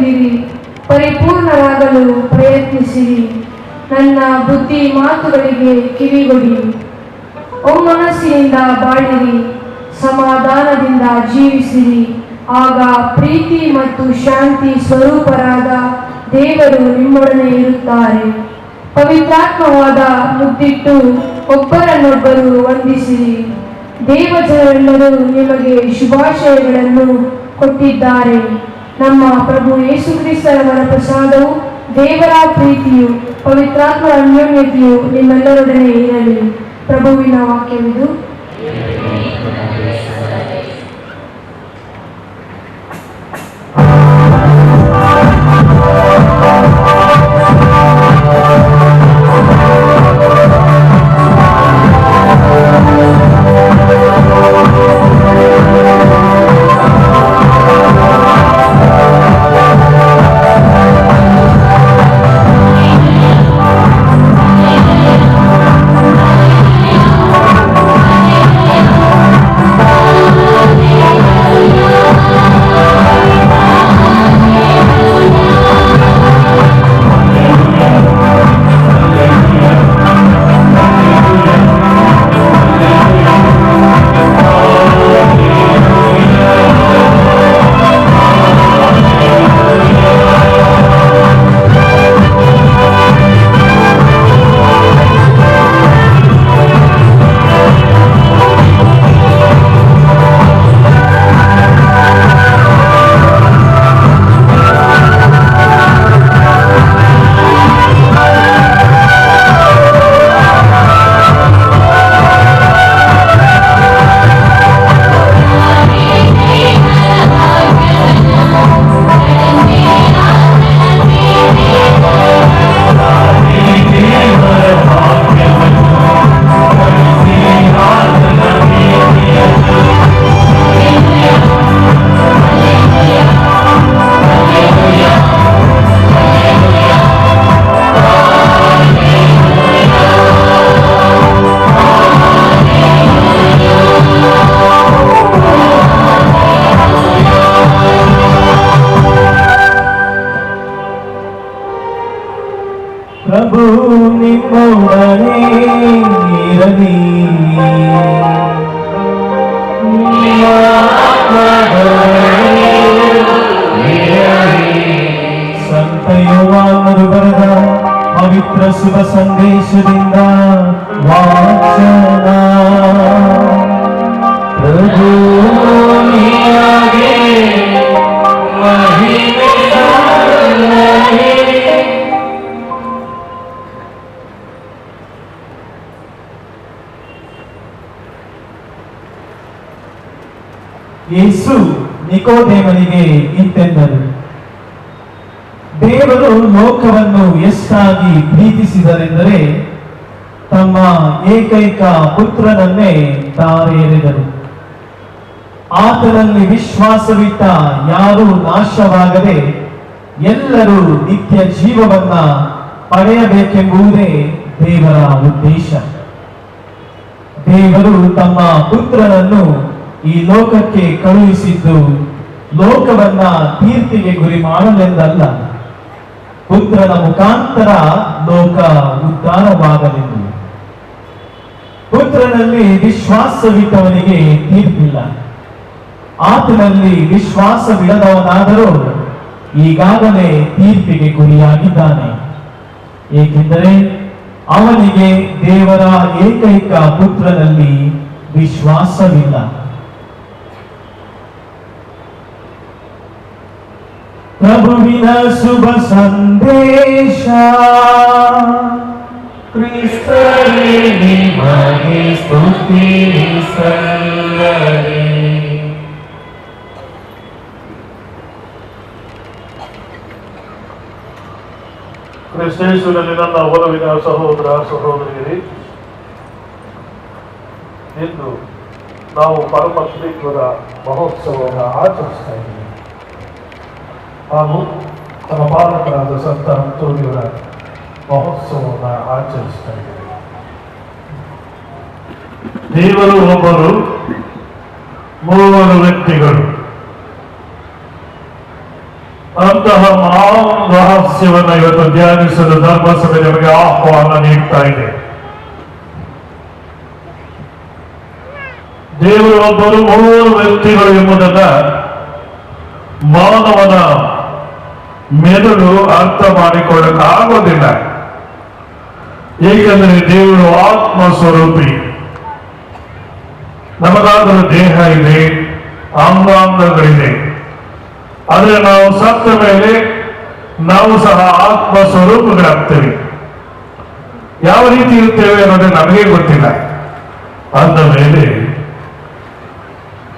ಹೊಂದಿರಿ, ಪರಿಪೂರ್ಣರಾಗಲು ಪ್ರಯತ್ನಿಸಿರಿ. ನನ್ನ ಬುದ್ಧಿ ಮಾತುಗಳಿಗೆ ಕಿವಿಗೊಡಿ. ಒಮ್ಮನಸ್ಸಿನಿಂದ ಬಾಳಿರಿ, ಸಮಾಧಾನದಿಂದ ಜೀವಿಸಿರಿ. ಆಗ ಪ್ರೀತಿ ಮತ್ತು ಶಾಂತಿ ಸ್ವರೂಪರಾದ ದೇವರು ನಿಮ್ಮೊಡನೆ ಇರುತ್ತಾರೆ. ಪವಿತ್ರಾತ್ಮವಾದ ಮುದ್ದಿಟ್ಟು ಒಬ್ಬರನ್ನೊಬ್ಬರು ವಂದಿಸಿರಿ. ದೇವಜನರೆಲ್ಲರೂ ನಿಮಗೆ ಶುಭಾಶಯಗಳನ್ನು ಕೊಟ್ಟಿದ್ದಾರೆ. ನಮ್ಮ ಪ್ರಭು ಯೇಸು ಕ್ರಿಸ್ತರವರ ಪ್ರಸಾದವು, ದೇವರ ಪ್ರೀತಿಯು, ಪವಿತ್ರಾತ್ಮರ ಅನ್ಯೋನ್ಯತೆಯು ನಿಮ್ಮೆಲ್ಲರೊಡನೆ ಇರಲಿ. ಪ್ರಭುವಿನ ವಾಕ್ಯವಿದು. ಪ್ರಭು ನಿಮ್ಮೊಡನೆ ಇರಲಿ. ಸಂತ ಯೋಹಾನನು ಬರೆದ ಪವಿತ್ರ ಶುಭ ಸಂದೇಶದಿಂದ ವಾಚನ. ಪ್ರಭು ನಿಮಗೆ ಮಹಿಮೆ ಸಲ್ಲಲಿ. ಯೇಸು ನಿಕೋದೇಮನಿಗೆ ಇಂತೆಂದರು, ದೇವರು ಲೋಕವನ್ನು ಎಷ್ಟಾಗಿ ಪ್ರೀತಿಸಿದರೆಂದರೆ ತಮ್ಮ ಏಕೈಕ ಪುತ್ರನನ್ನೇ ತಾರೆರೆದರು. ಆತನಲ್ಲಿ ವಿಶ್ವಾಸವಿಟ್ಟ ಯಾರೂ ನಾಶವಾಗದೆ ಎಲ್ಲರೂ ನಿತ್ಯ ಜೀವವನ್ನ ಪಡೆಯಬೇಕೆಂಬುದೇ ದೇವರ ಉದ್ದೇಶ. ದೇವರು ತಮ್ಮ ಪುತ್ರನನ್ನು ಈ ಲೋಕಕ್ಕೆ ಕಳುಹಿಸಿದ್ದು ಲೋಕವನ್ನ ತೀರ್ಪಿಗೆ ಗುರಿ ಮಾಡಲೆಂದಲ್ಲ, ಪುತ್ರನ ಮುಖಾಂತರ ಲೋಕ ಉದ್ಧಾರವಾಗಲೆಂದು. ಪುತ್ರನಲ್ಲಿ ವಿಶ್ವಾಸವಿಟ್ಟವನಿಗೆ ತೀರ್ಪಿಲ್ಲ. ಆತನಲ್ಲಿ ವಿಶ್ವಾಸವಿಡದವನಾದರೂ ಈಗಾಗಲೇ ತೀರ್ಪಿಗೆ ಗುರಿಯಾಗಿದ್ದಾನೆ. ಏಕೆಂದರೆ ಅವನಿಗೆ ದೇವರ ಏಕೈಕ ಪುತ್ರನಲ್ಲಿ ವಿಶ್ವಾಸವಿಲ್ಲ. ಪ್ರಭುವಿನ ಶುಭ ಸಂದೇಶ. ಕ್ರಿಸ್ತನೇ ನಿಮಗೆ ಸ್ತುತಿ ಸಲ್ಲಲಿ. ಕ್ರಿಸ್ತೇಸುವಿನಲ್ಲಿ ನನ್ನ ಒಲವಿನ ಸಹೋದರ ಸಹೋದರಿಯರೇ, ಇಂದು ನಾವು ಪರಮತ್ವದ ಮಹೋತ್ಸವವನ್ನು ಆಚರಿಸ್ತಾ ಇದ್ದೀವಿ. ಹಾಗೂ ನಮ್ಮ ಪಾಲಕರಾದ ಸಂತ ಅಂತೋನಿಯವರ ಮಹೋತ್ಸವವನ್ನು ಆಚರಿಸ್ತಾ ಇದ್ದೀವಿ. ದೇವರು ಒಬ್ಬರು, ಮೂವರು ವ್ಯಕ್ತಿಗಳು. ಅಂತಹ ಮಹಾನ್ ರಹಸ್ಯವನ್ನು ಇವತ್ತು ಧ್ಯಾನಿಸಲು ಧರ್ಮಸಭೆ ನಮಗೆ ಆಹ್ವಾನ ನೀಡ್ತಾ ಇದೆ. ದೇವರು ಒಬ್ಬರು 3 ವ್ಯಕ್ತಿಗಳು ಎಂಬುದನ್ನ ಮಾನವನ ಮೆದುಳು ಅರ್ಥ ಮಾಡಿಕೊಳ್ಳಕ್ಕಾಗೋದಿಲ್ಲ. ಏಕೆಂದರೆ ದೇವರು ಆತ್ಮ ಸ್ವರೂಪಿ. ನಮಗಾದರೂ ದೇಹ ಇದೆ, ಅಂಗಾಂಗಗಳಿದೆ. ಆದರೆ ನಾವು ಸತ್ತ ಮೇಲೆ ನಾವು ಸಹ ಆತ್ಮ ಸ್ವರೂಪಗಳಾಗ್ತೇವೆ. ಯಾವ ರೀತಿ ಇರ್ತೇವೆ ಅನ್ನೋದೇ ನಮಗೆ ಗೊತ್ತಿಲ್ಲ. ಅಂದ ಮೇಲೆ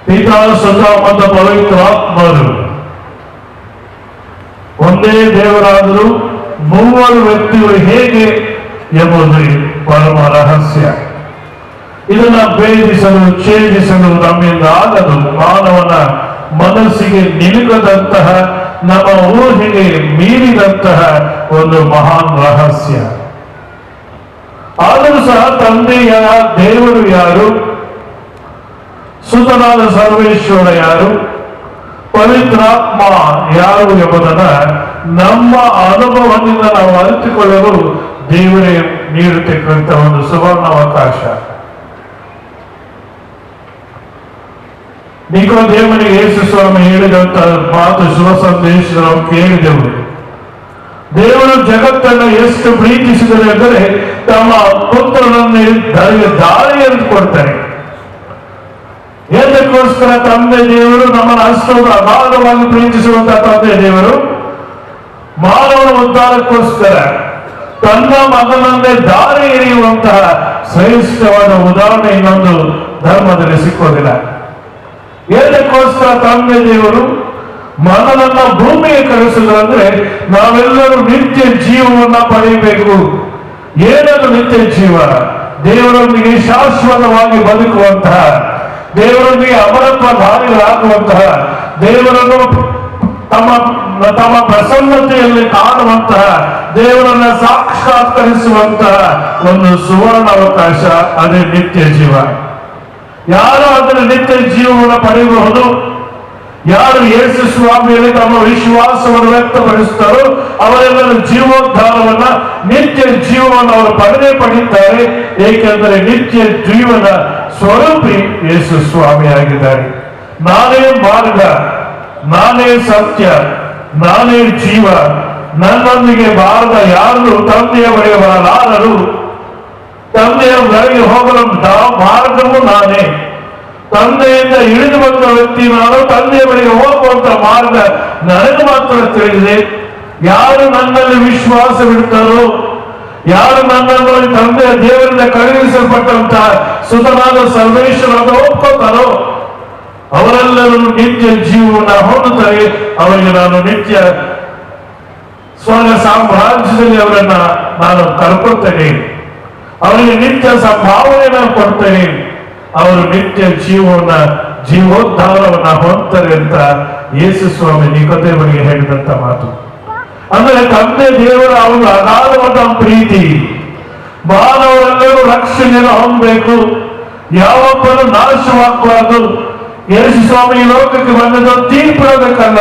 ಪಿತಾ, ಸುತ ಮತ್ತು ಪವಿತ್ರ ಆತ್ಮರು ಒಂದೇ ದೇವರಾದರೂ 3 ವ್ಯಕ್ತಿಗಳು ಹೇಗೆ ಎಂಬುದು ಪರಮ ರಹಸ್ಯ. ಇದನ್ನ ಭೇದಿಸಲು, ಛೇದಿಸಲು ನಮ್ಮಿಂದ ಆಗದು. ಮಾನವನ ಮನಸ್ಸಿಗೆ ನಿಲುಕದಂತಹ, ನಮ್ಮ ಊಹೆಗೆ ಮೀರಿದಂತಹ ಒಂದು ಮಹಾನ್ ರಹಸ್ಯ. ಆದರೂ ಸಹ ತಂದೆಯ ದೇವರು ಯಾರು, ಸುತನಾದ ಸರ್ವೇಶ್ವರ ಯಾರು, ಪವಿತ್ರಾತ್ಮ ಯಾರು ಎಂಬುದನ್ನ ನಮ್ಮ ಅನುಭವದಿಂದ ನಾವು ಅರಿತುಕೊಳ್ಳಲು ದೇವರೇ ನೀಡುತ್ತಕ್ಕಂಥ ಒಂದು ಸುವರ್ಣಾವಕಾಶ. ನಿಕೋದೇವನಿಗೆ ಯೇಸು ಸ್ವಾಮಿ ಹೇಳಿದಂತ ಮಾತು, ಶುಭ ಸಂದೇಶ ನಾವು ಕೇಳಿದೆವು. ದೇವರು ಜಗತ್ತನ್ನು ಎಷ್ಟು ಪ್ರೀತಿಸಿದರು ಎಂದರೆ ತಮ್ಮ ಪುತ್ರನನ್ನು ದಾರಿಯನ್ನು ಕೊಡ್ತಾರೆ. ಏತಕ್ಕೋಸ್ಕರ ತಂದೆ ದೇವರು ನಮ್ಮನ್ನು ಅಷ್ಟು ಅಗಾಧವಾಗಿ ಪ್ರೀತಿಸುವಂತಹ ತಂದೆ ದೇವರು ಮಾನವನ ಉದ್ಧಾರಕ್ಕೋಸ್ಕರ ತನ್ನ ಮಗನನ್ನೇ ದಾರಿ ಎರೆಯುವಂತಹ ಶ್ರೇಷ್ಠವಾದ ಉದಾಹರಣೆ ಇನ್ನೊಂದು ಧರ್ಮದಲ್ಲಿ ಸಿಕ್ಕೋದಿಲ್ಲ. ಏತಕ್ಕೋಸ್ಕರ ತಂದೆ ದೇವರು ಮಗನನ್ನ ಭೂಮಿಗೆ ಕಳಿಸುವುದಂದ್ರೆ ನಾವೆಲ್ಲರೂ ನಿತ್ಯ ಜೀವವನ್ನ ಪಡೆಯಬೇಕು. ಏನದು ನಿತ್ಯ ಜೀವ? ದೇವರೊಂದಿಗೆ ಶಾಶ್ವತವಾಗಿ ಬದುಕುವಂತಹ, ದೇವರೊಂದಿಗೆ ಅಮರತ್ವ ಧಾರಿಗಳಾಗುವಂತಹ, ದೇವರನ್ನು ತಮ್ಮ ಪ್ರಸನ್ನತೆಯಲ್ಲಿ ಕಾಣುವಂತಹ, ದೇವರನ್ನ ಸಾಕ್ಷಾತ್ಕರಿಸುವಂತಹ ಒಂದು ಸುವರ್ಣ ಅವಕಾಶ, ಅದೇ ನಿತ್ಯ ಜೀವ. ಯಾರು ಅದರ ನಿತ್ಯ ಜೀವವನ್ನು ಪಡೆಯಬಹುದು? ಯಾರು ಯೇಸು ಸ್ವಾಮಿಯಲ್ಲಿ ತಮ್ಮ ವಿಶ್ವಾಸವನ್ನು ವ್ಯಕ್ತಪಡಿಸುತ್ತಾರೋ ಅವರೆಲ್ಲರೂ ಜೀವೋದ್ಧಾರವನ್ನ, ನಿತ್ಯ ಜೀವವನ್ನು ಅವರು ಪಡೆಯುತ್ತಾರೆ. ಏಕೆಂದರೆ ನಿತ್ಯ ಜೀವನ ಸ್ವರೂಪಿ ಯೇಸು ಸ್ವಾಮಿ ಆಗಿದ್ದಾರೆ. ನಾನೇ ಮಾರ್ಗ, ನಾನೇ ಸತ್ಯ, ನಾನೇ ಜೀವ, ನನ್ನೊಂದಿಗೆ ಬಾರದ ಯಾರು ತಂದೆಯ ಬಳಿಗೆ ಬರಲಾರರು. ತಂದೆಯ ಬಳಿಗೆ ಹೋಗಲು ಮಾರ್ಗವು ನಾನೇ. ತಂದೆಯಿಂದ ಇಳಿದು ಬಂದ ವ್ಯಕ್ತಿ ನಾನು. ತಂದೆಯ ಬಳಿಗೆ ಹೋಗುವಂತ ಮಾರ್ಗ ನನಗೆ ಮಾತ್ರ ತಿಳಿದಿದೆ. ಯಾರು ನನ್ನಲ್ಲಿ ವಿಶ್ವಾಸವಿಡ್ತಾರೋ, ಯಾರು ನನ್ನನ್ನು ತಂದೆಯ ದೇವರಿಂದ ಕಳುಹಿಸಲ್ಪಟ್ಟಂತಹ ಸುತನಾದ ಸರ್ವೇಶ್ವರನ್ನು ಒಪ್ಕೋತಾರೋ ಅವರೆಲ್ಲರೂ ನಿತ್ಯ ಜೀವನ ಹೊಂದುತ್ತಾರೆ. ಅವರಿಗೆ ನಾನು ನಿತ್ಯ ಸ್ವರ್ಗ ಸಾಮ್ರಾಜ್ಯದಲ್ಲಿ ಅವರನ್ನ ನಾನು ಕರ್ಕೊಳ್ತೇನೆ. ಅವರಿಗೆ ನಿತ್ಯ ಸಂಭಾವನೆಯನ್ನು ಕೊಡ್ತೇನೆ. ಅವರು ನಿತ್ಯ ಜೀವೋದ್ಧಾರವನ್ನ ಹೊಂದ್ತಾರೆ ಅಂತ ಯೇಸು ಸ್ವಾಮಿ ನಿಕೋದೇವನಿಗೆ ಹೇಳಿದಂತ ಮಾತು. ಅಂದ್ರೆ ತಂದೆ ದೇವರ ಅವನು ಅಗಾಧವಾದ ಪ್ರೀತಿ. ಮಾನವರೆಲ್ಲರೂ ರಕ್ಷಣೆಯನ್ನು ಹೊಂದಬೇಕು, ಯಾವೊಬ್ಬರು ನಾಶವಾಗಬಾರದು. ಯೇಸು ಸ್ವಾಮಿ ಲೋಕಕ್ಕೆ ಬಂದದ್ದು ತೀರ್ಪಿಡಬೇಕಲ್ಲ,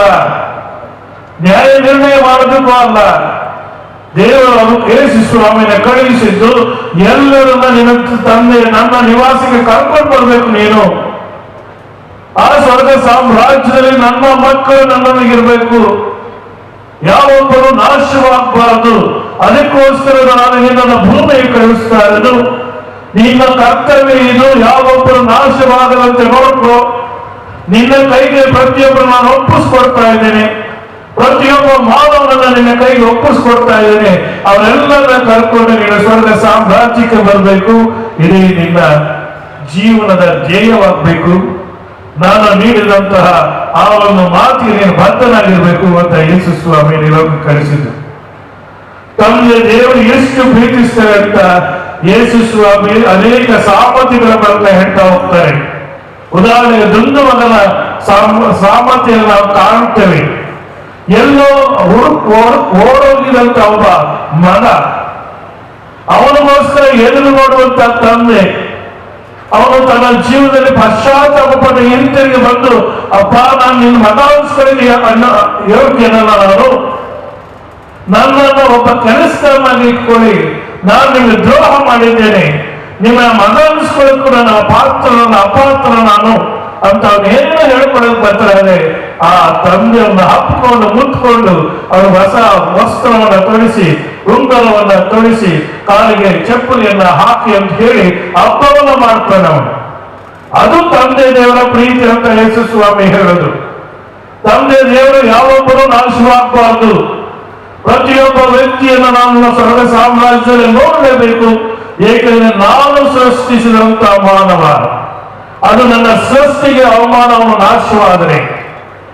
ನ್ಯಾಯ ನಿರ್ಣಯ ಮಾಡೋದಕ್ಕೂ ಅಲ್ಲ. ದೇವರು ಯೇಸು ಸ್ವಾಮಿನ ಕಳುಹಿಸಿದ್ದು ಎಲ್ಲರನ್ನ ನಿನ್ನ ತಂದೆ ನನ್ನ ನಿವಾಸಿಗೆ ಕರ್ಕೊಂಡು ಬರ್ಬೇಕು. ನೀನು ಆ ಸ್ವರ್ಗ ಸಾಮ್ರಾಜ್ಯದಲ್ಲಿ ನನ್ನ ಮಕ್ಕಳು ನನ್ನೊಂದಿಗಿರ್ಬೇಕು, ಯಾವೊಬ್ಬರು ನಾಶವಾಗಬಾರದು. ಅದಕ್ಕೋಸ್ಕರ ನಾನು ನಿನ್ನನ್ನು ಭೂಮಿಗೆ ಕಳಿಸ್ತಾ ಇರೋದು. ನಿನ್ನ ಕರ್ತವ್ಯ ಇದು, ಯಾವೊಬ್ಬರು ನಾಶವಾಗದಂತೆ ನೋಡ್ಕೋ. ನಿನ್ನ ಕೈಗೆ ಪ್ರತಿಯೊಬ್ಬರು ನಾನು ಒಪ್ಪಿಸ್ಕೊಡ್ತಾ ಇದ್ದೇನೆ. ಪ್ರತಿಯೊಬ್ಬ ಮಾನವನನ್ನ ನಿನ್ನ ಕೈಗೆ ಒಪ್ಪಿಸ್ಕೊಡ್ತಾ ಇದ್ದೇನೆ. ಅವರೆಲ್ಲರನ್ನ ಕರ್ಕೊಂಡು ನಿನ್ನ ಸ್ವರ್ಗ ಸಾಮ್ರಾಜ್ಯಕ್ಕೆ ಬರಬೇಕು. ಇದೇ ನಿನ್ನ ಜೀವನದ ಧ್ಯೇಯವಾಗಬೇಕು. ನಾನು ನೀಡಿದಂತಹ ಆ ಒಂದು ಮಾತಿಗೆ ನೀನು ಬದ್ಧನಾಗಿರ್ಬೇಕು ಅಂತ ಯೇಸು ಸ್ವಾಮಿ ನಿಲೋಕಕ್ಕೆ ಕಳಿಸಿದ್ರು. ತಂದೆ ದೇವರು ಎಷ್ಟು ಪ್ರೀತಿಸ್ತಾರೆ ಅಂತ ಯೇಸು ಸ್ವಾಮಿ ಅನೇಕ ಸಾಮರ್ಥ್ಯಗಳ ಬಗ್ಗೆ ಹೇಳ್ತಾ ಹೋಗ್ತಾರೆ. ಉದಾಹರಣೆಗೆ ದುಂದು ಮಗನ ಸಾಮರ್ಥ್ಯವನ್ನು ನಾವು ಕಾಣುತ್ತೇವೆ. ಎಲ್ಲೋ ಓಡೋಗಿದಂತ ಒಬ್ಬ ಮಗ, ಅವನಿಗೋಸ್ಕರ ಎದುರು ನೋಡುವಂತ ತಂದೆ, ಅವನು ತನ್ನ ಜೀವನದಲ್ಲಿ ಪಶ್ಚಾತ್ತಾಪ ಪಟ್ಟು ಹಿಂತಿರುಗಿ ಬಂದು, ಅಪ್ಪ ನಾನು ನಿನ್ನ ಮಗ ಅನ್ಸ್ಕೊಳ್ಳಿ ಯೋಗ್ಯನಲ್ಲ, ನನ್ನನ್ನು ಒಬ್ಬ ಕೆಲಸದನ್ನಾಗಿ ಇಟ್ಕೊಳ್ಳಿ, ನಾನು ನಿಮಗೆ ದ್ರೋಹ ಮಾಡಿದ್ದೇನೆ, ನಿಮ್ಮ ಮಗ ಅನ್ಸ್ಕೊಳ್ಳಕ್ಕೂ ನನ್ನ ಅಪಾತ್ರ ನಾನು ಅಂತ ಅವನೇನು ಹೇಳ್ಕೊಳ್ಳೋಕೆ ಬರ್ತಾರೆ. ಆ ತಂದೆಯನ್ನು ಹಪ್ಪಿಕೊಂಡು ಮುತ್ಕೊಂಡು ಅವನು ಹೊಸ ವಸ್ತ್ರವನ್ನು ತೊಡಿಸಿ, ಉಂಗುರವನ್ನ ತೊಡಿಸಿ, ಕಾಲಿಗೆ ಚಪ್ಪಲಿಯನ್ನ ಹಾಕಿ ಅಂತ ಹೇಳಿ ಹಬ್ಬವನ್ನು ಮಾಡ್ತಾನೆ ಅವನು. ಅದು ತಂದೆ ದೇವರ ಪ್ರೀತಿ ಅಂತ ಯೇಸು ಸ್ವಾಮಿ ಹೇಳೋದು. ತಂದೆ ದೇವರು ಯಾವೊಬ್ಬರು ನಾಶವಾಗಬಾರ್ದು, ಪ್ರತಿಯೊಬ್ಬ ವ್ಯಕ್ತಿಯನ್ನು ನಾನು ಸ್ವರ್ಗ ಸಾಮ್ರಾಜ್ಯದಲ್ಲಿ ನೋಡಲೇಬೇಕು. ಏಕೆಂದರೆ ನಾನು ಸೃಷ್ಟಿಸಿದಂತ ಮಾನವ, ಅದು ನನ್ನ ಸೃಷ್ಟಿಗೆ ಅವಮಾನವನ್ನು ನಾಶವಾದರೆ,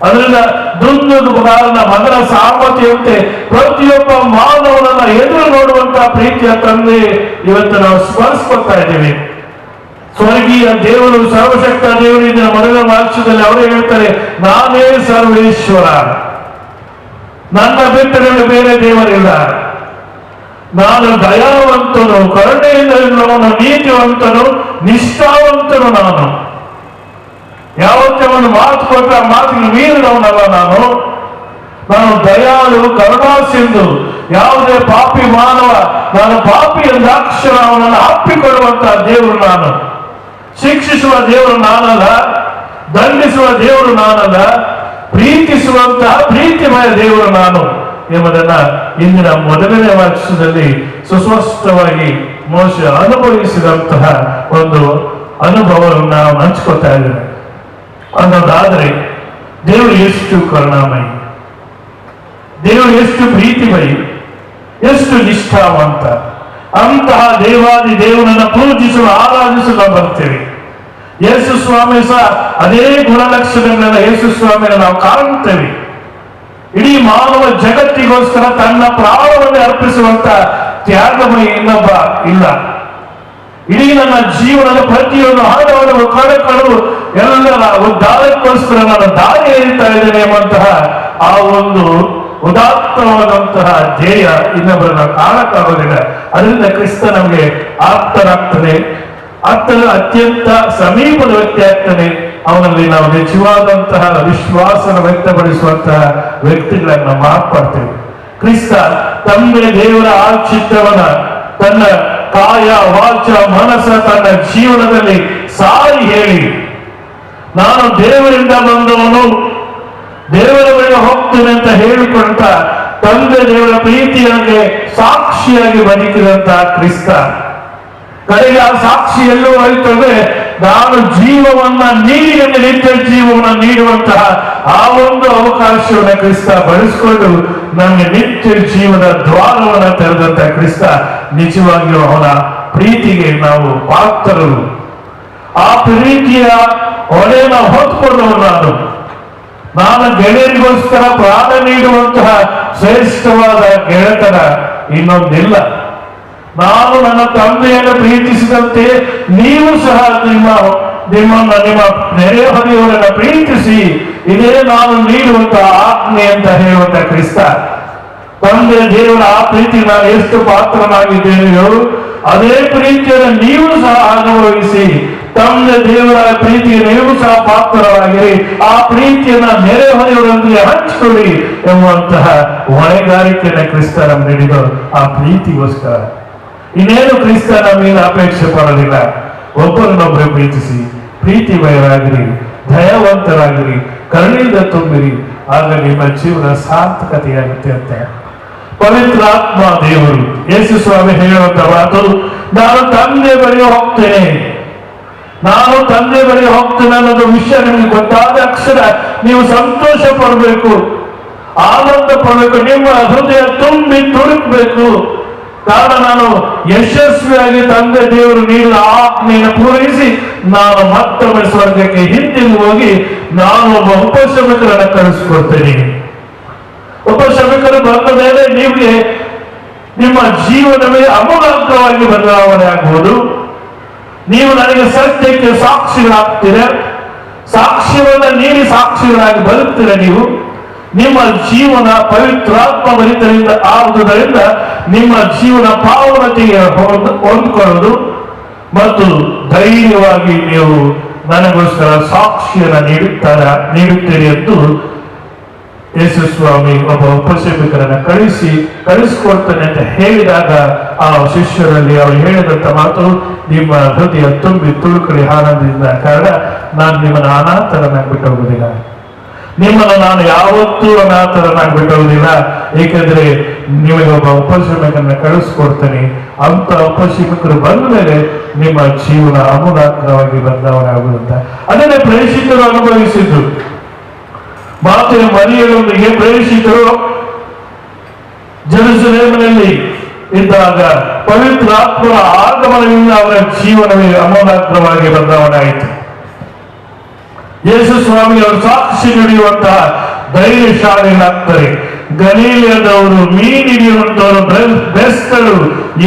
ಅದರಿಂದ ದುಂದುಗಾರನ ಮಗನ ಸಾಮರ್ಥ್ಯಂತೆ ಪ್ರತಿಯೊಬ್ಬ ಮಾನವನನ್ನ ಎದುರು ನೋಡುವಂತಹ ಪ್ರೀತಿಯ ತಂದೆ ಇವತ್ತು ನಾವು ಸ್ಮರಿಸ್ಕೊಳ್ತಾ ಇದ್ದೇವೆ. ಸ್ವರ್ಗೀಯ ದೇವರು, ಸರ್ವಶಕ್ತ ದೇವರು ಇದರ ಮೊದಲ ವಾಕ್ಯದಲ್ಲಿ ಅವರೇ ಹೇಳ್ತಾರೆ, ನಾನೇ ಸರ್ವೇಶ್ವರ, ನನ್ನ ಬಿಟ್ಟರೆ ಬೇರೆ ದೇವರಿಲ್ಲ, ನಾನು ದಯಾವಂತನು, ಕರುಣೆಯಿಂದ ಇರುವವನು, ನೀತಿವಂತನು, ನಿಷ್ಠಾವಂತನು. ನಾನು ಯಾವತ್ತೇ ಒಂದು ಮಾತು ಕೊಟ್ಟ ಮಾತಿಗೆ ಮೀರಿದವನಲ್ಲ. ನಾನು ದಯಾಳು, ಕರುಣಾಸಿಂಧು. ಯಾವುದೇ ಪಾಪಿ ಮಾನವ ನಾನು ಪಾಪಿ ಎಂದಾಕ್ಷರ ಅವನನ್ನು ಅಪ್ಪಿಕೊಳ್ಳುವಂತಹ ದೇವರು ನಾನು. ಶಿಕ್ಷಿಸುವ ದೇವರು ನಾನಲ್ಲ, ದಂಡಿಸುವ ದೇವರು ನಾನಲ್ಲ, ಪ್ರೀತಿಸುವಂತಹ ಪ್ರೀತಿಮಯ ದೇವರು ನಾನು ಎಂಬುದನ್ನ ಇಂದಿನ ಮೊದಲನೇ ವರ್ಷದಲ್ಲಿ ಸುಸ್ಪಷ್ಟವಾಗಿ ಮೋಶೆ ಅನುಭವಿಸಿದಂತಹ ಒಂದು ಅನುಭವವನ್ನು ನಾವು ಹಂಚ್ಕೊತಾ ಇದ್ದೇವೆ. ಅನ್ನೋದಾದ್ರೆ ದೇವರು ಎಷ್ಟು ಕರುಣಾಮಯಿ, ದೇವರು ಎಷ್ಟು ಪ್ರೀತಿಮಯಿ, ಎಷ್ಟು ನಿಷ್ಠಾವಂತ. ಅಂತಹ ದೇವಾದಿ ದೇವರನ್ನ ಪೂಜಿಸಲು ಆರಾಧಿಸಲು ಬರ್ತೇವೆ. ಯೇಸು ಸ್ವಾಮಿ ಸಹ ಅದೇ ಗುಣಲಕ್ಷಣಗಳನ್ನ ಯೇಸು ಸ್ವಾಮಿಯನ್ನು ನಾವು ಕಾಣುತ್ತೇವೆ. ಇಡೀ ಮಾನವ ಜಗತ್ತಿಗೋಸ್ಕರ ತನ್ನ ಪ್ರಾಣವನ್ನು ಅರ್ಪಿಸುವಂತ ತ್ಯಾಗಮಯ ಇನ್ನೊಬ್ಬ ಇಲ್ಲ. ಇಡೀ ನನ್ನ ಜೀವನದ ಪ್ರತಿಯೊಂದು ಹಣವನ್ನು ಕಳೆದು ಎಲ್ಲರ ಉದ್ಧಾರಕ್ಕೋಸ್ಕರ ನಾನು ದಾರಿ ಎರಿತಾ ಇದ್ದೇನೆ ಎಂಬಂತಹ ಆ ಒಂದು ಉದಾತ್ತವಾದಂತಹ ಧ್ಯೇಯ ಇನ್ನೊಬ್ಬರನ್ನ ಕಾಣಕ್ಕಾಗೋದಿಲ್ಲ. ಅದರಿಂದ ಕ್ರಿಸ್ತ ನಮಗೆ ಆಪ್ತನಾಗ್ತಾನೆ, ಅತ್ಯಂತ ಸಮೀಪದ ವ್ಯಕ್ತಿ ಆಗ್ತಾನೆ. ಅವನಲ್ಲಿ ನಾವು ನಿಜವಾದಂತಹ ವಿಶ್ವಾಸನ ವ್ಯಕ್ತಪಡಿಸುವಂತಹ ವ್ಯಕ್ತಿಗಳನ್ನ ಮಾರ್ಪಡ್ತೇವೆ. ಕ್ರಿಸ್ತ ತಂದೆ ದೇವರ ಆ ಚಿತ್ರವನ್ನ ತನ್ನ ಕಾಯ, ವಾಚ, ಮನಸ್ಸ, ತನ್ನ ಜೀವನದಲ್ಲಿ ಸಾರಿ ಹೇಳಿ, ನಾನು ದೇವರಿಂದ ಬಂದವನು, ದೇವರ ಬಳಿಗೆ ಹೋಗ್ತೇನೆ ಅಂತ ಹೇಳಿಕೊಂಡ ತಂದೆ ದೇವರ ಪ್ರೀತಿಯಾಗಿ ಸಾಕ್ಷಿಯಾಗಿ ಬದುಕಿದಂತಹ ಕ್ರಿಸ್ತ ಕಡೆಗೆ ಆ ಸಾಕ್ಷಿ ಎಲ್ಲೋ ಹೋಯ್ತಂದ್ರೆ ನಾನು ಜೀವವನ್ನ ನೀಡಿ ನಿತ್ಯ ಜೀವವನ್ನ ನೀಡುವಂತಹ ಆ ಒಂದು ಅವಕಾಶವನ್ನ ಕ್ರಿಸ್ತ ಬಳಸಿಕೊಂಡು ನಮಗೆ ನಿತ್ಯ ಜೀವನ ದ್ವಾರವನ್ನ ತೆರೆದಂತಹ ಕ್ರಿಸ್ತ ನಿಜವಾಗಿಯೂ ಅವನ ಪ್ರೀತಿಗೆ ನಾವು ಪಾತ್ರರು. ಆ ಪ್ರೀತಿಯ ಹೊಳೆನ ಹೊತ್ಕೊಂಡವರು ನಾನು ಗೆಳೆಯರಿಗೋಸ್ಕರ ಪ್ರಾಣ ನೀಡುವಂತಹ ಶ್ರೇಷ್ಠವಾದ ಗೆಳೆತನ ಇನ್ನೊಂದಿಲ್ಲ. ನಾನು ನನ್ನ ತಂದೆಯನ್ನು ಪ್ರೀತಿಸಿದಂತೆ ನೀವು ಸಹ ನಿಮ್ಮ ನೆರೆಹೊರೆಯವರನ್ನ ಪ್ರೀತಿಸಿ, ಇದೇ ನಾನು ನೀಡುವಂತಹ ಆಜ್ಞೆ ಅಂತ ಹೇಳುವಂತ ಕ್ರಿಸ್ತ. ತಂದೆ ದೇವರ ಆ ಪ್ರೀತಿ ನಾನು ಎಷ್ಟು ಪಾತ್ರನಾಗಿದ್ದೇನೆಯೋ ಅದೇ ಪ್ರೀತಿಯನ್ನು ನೀವು ಸಹ ಅನುಭವಿಸಿ, ತಂದೆ ದೇವರ ಪ್ರೀತಿಗೆ ನೀವು ಸಹ ಪಾತ್ರರಾಗಿರಿ, ಆ ಪ್ರೀತಿಯನ್ನ ನೆರೆಹೊರೆಯವರೊಂದಿಗೆ ಹಂಚಿಕೊಳ್ಳಿ ಎಂಬುವಂತಹ ಹೊಣೆಗಾರಿಕೆಯನ್ನು ಕ್ರಿಸ್ತ ನಮ್ಗೆ ನೀಡಿದರು. ಆ ಪ್ರೀತಿಗೋಸ್ಕರ ಇನ್ನೇನು ಕ್ರಿಸ್ತ ನಮ್ಮಿಂದ ಅಪೇಕ್ಷೆ ಪಡೋದಿಲ್ಲ. ಒಬ್ಬರನ್ನೊಬ್ಬರು ಪ್ರೀತಿಸಿ, ಪ್ರೀತಿಮಯರಾಗಿರಿ, ದಯಾವಂತರಾಗಿರಿ, ಕರುಣೆಯಿಂದ ತುಂಬಿರಿ, ಆಗ ನಿಮ್ಮ ಜೀವನ ಸಾರ್ಥಕತೆಯಾಗುತ್ತೆ ಅಂತ ಪವಿತ್ರಾತ್ಮ ದೇವರು ಯೇಸು ಸ್ವಾಮಿ ಹೇಳುವಂತ ಮಾತು, ನಾನು ತಂದೆ ಬಳಿ ಹೋಗ್ತೇನೆ, ನಾನು ತಂದೆ ಬಳಿ ಹೋಗ್ತೇನೆ ಅನ್ನೋದು ವಿಷಯ ನಿಮಗೆ ಗೊತ್ತಾದ ಅಕ್ಷರ ನೀವು ಸಂತೋಷ ಪಡಬೇಕು, ಆನಂದ ಪಡಬೇಕು, ನಿಮ್ಮ ಹೃದಯ ತುಂಬಿ ತುಳುಕಬೇಕು. ಕಾರಣ ನಾನು ಯಶಸ್ವಿಯಾಗಿ ತಂದೆ ದೇವರು ನೀಡಿದ ಆಜ್ಞೆಯನ್ನು ಪೂರೈಸಿ ನಾನು ಮತ್ತೊಮ್ಮೆ ಸ್ವರ್ಗಕ್ಕೆ ಹಿಂದಿರುಗಿ ಹೋಗಿ ನಾನು ಒಬ್ಬ ಉಪಶ್ರಮಿಕರನ್ನು ಕಳಿಸಿಕೊಡ್ತೇನೆ. ಉಪಶ್ರಮಿಕರು ಬಂದ ಮೇಲೆ ನಿಮಗೆ ನಿಮ್ಮ ಜೀವನವೇ ಅಮೂಲಾಗ್ರವಾಗಿ ಬದಲಾವಣೆ ಆಗಬಹುದು. ನೀವು ನನಗೆ ಸತ್ಯಕ್ಕೆ ಸಾಕ್ಷಿಗಳಾಗ್ತೀರ, ಸಾಕ್ಷ್ಯವನ್ನ ನೀಡಿ ಸಾಕ್ಷಿಗಳಾಗಿ ಬರುತ್ತೀರ. ನೀವು ನಿಮ್ಮ ಜೀವನ ಪವಿತ್ರಾತ್ಮ ಭರಿತರಿಂದ ಆಗುವುದರಿಂದ ನಿಮ್ಮ ಜೀವನ ಪಾವನತೆಗೆ ಹೊಂದ್ಕೊಳ್ಳೋದು, ಮತ್ತು ಧೈರ್ಯವಾಗಿ ನೀವು ನನಗೋಸ್ಕರ ಸಾಕ್ಷಿಯನ್ನು ನೀಡುತ್ತೀರಿ ಎಂದು ಯೇಸು ಸ್ವಾಮಿ ಒಬ್ಬ ಉಪಸೇವಕರನ್ನ ಕಳಿಸಿಕೊಡ್ತಾನೆ ಅಂತ ಹೇಳಿದಾಗ ಆ ಶಿಷ್ಯರಲ್ಲಿ ಅವರು ಹೇಳಿದಂತ ಮಾತು, ನಿಮ್ಮ ಹೃದಯ ತುಂಬಿ ತುಳುಕಳಿ ಆನಂದದಿಂದ, ಕಾರಣ ನಾನು ನಿಮ್ಮನ್ನು ಅನಾಥರನ್ನಾಗಿ ಬಿಟ್ಟು ಹೋಗುದಿಲ್ಲ, ನಿಮ್ಮನ್ನು ನಾನು ಯಾವತ್ತೂ ಅನಾಥರನ್ನಾಗಿ ಬಿಟ್ಟು ಹೋಗುದಿಲ್ಲ, ಏಕೆಂದ್ರೆ ನಿಮಗೆ ಒಬ್ಬ ಉಪಸೇವಕರನ್ನ ಕಳಿಸ್ಕೊಡ್ತೇನೆ. ಅಂತ ಉಪಸೇವಕರು ಬಂದ ಮೇಲೆ ನಿಮ್ಮ ಜೀವನ ಅಮೂಲಾಗ್ರವಾಗಿ ಬದಲಾವಣೆ ಆಗುವಂತ ಅದನ್ನೇ ಪ್ರೇಷಿತರು ಅನುಭವಿಸಿದ್ರು. ಮಾತೆಯ ಮರಿಯರೊಂದಿಗೆ ಪ್ರೇಷಿತರು ಜೆರುಸಲೇಮಿನಲ್ಲಿ ಇದ್ದಾಗ ಪವಿತ್ರಾತ್ಮರ ಆಗಮನದಿಂದ ಅವರ ಜೀವನವೇ ಅಮೂಲಾಗ್ರವಾಗಿ ಬದಲಾವಣೆ ಆಯಿತು. ಯೇಸು ಸ್ವಾಮಿ ಅವರು ಸಾಕ್ಷಿ ನುಡಿಯುವಂತಹ ಧೈರ್ಯಶಾಲಿಗಳಾಗ್ತಾರೆ. ಗಲೀಲಿಯದವರು, ಮೀನು ಹಿಡಿಯುವಂತವರು, ಬೆಸ್ತರು,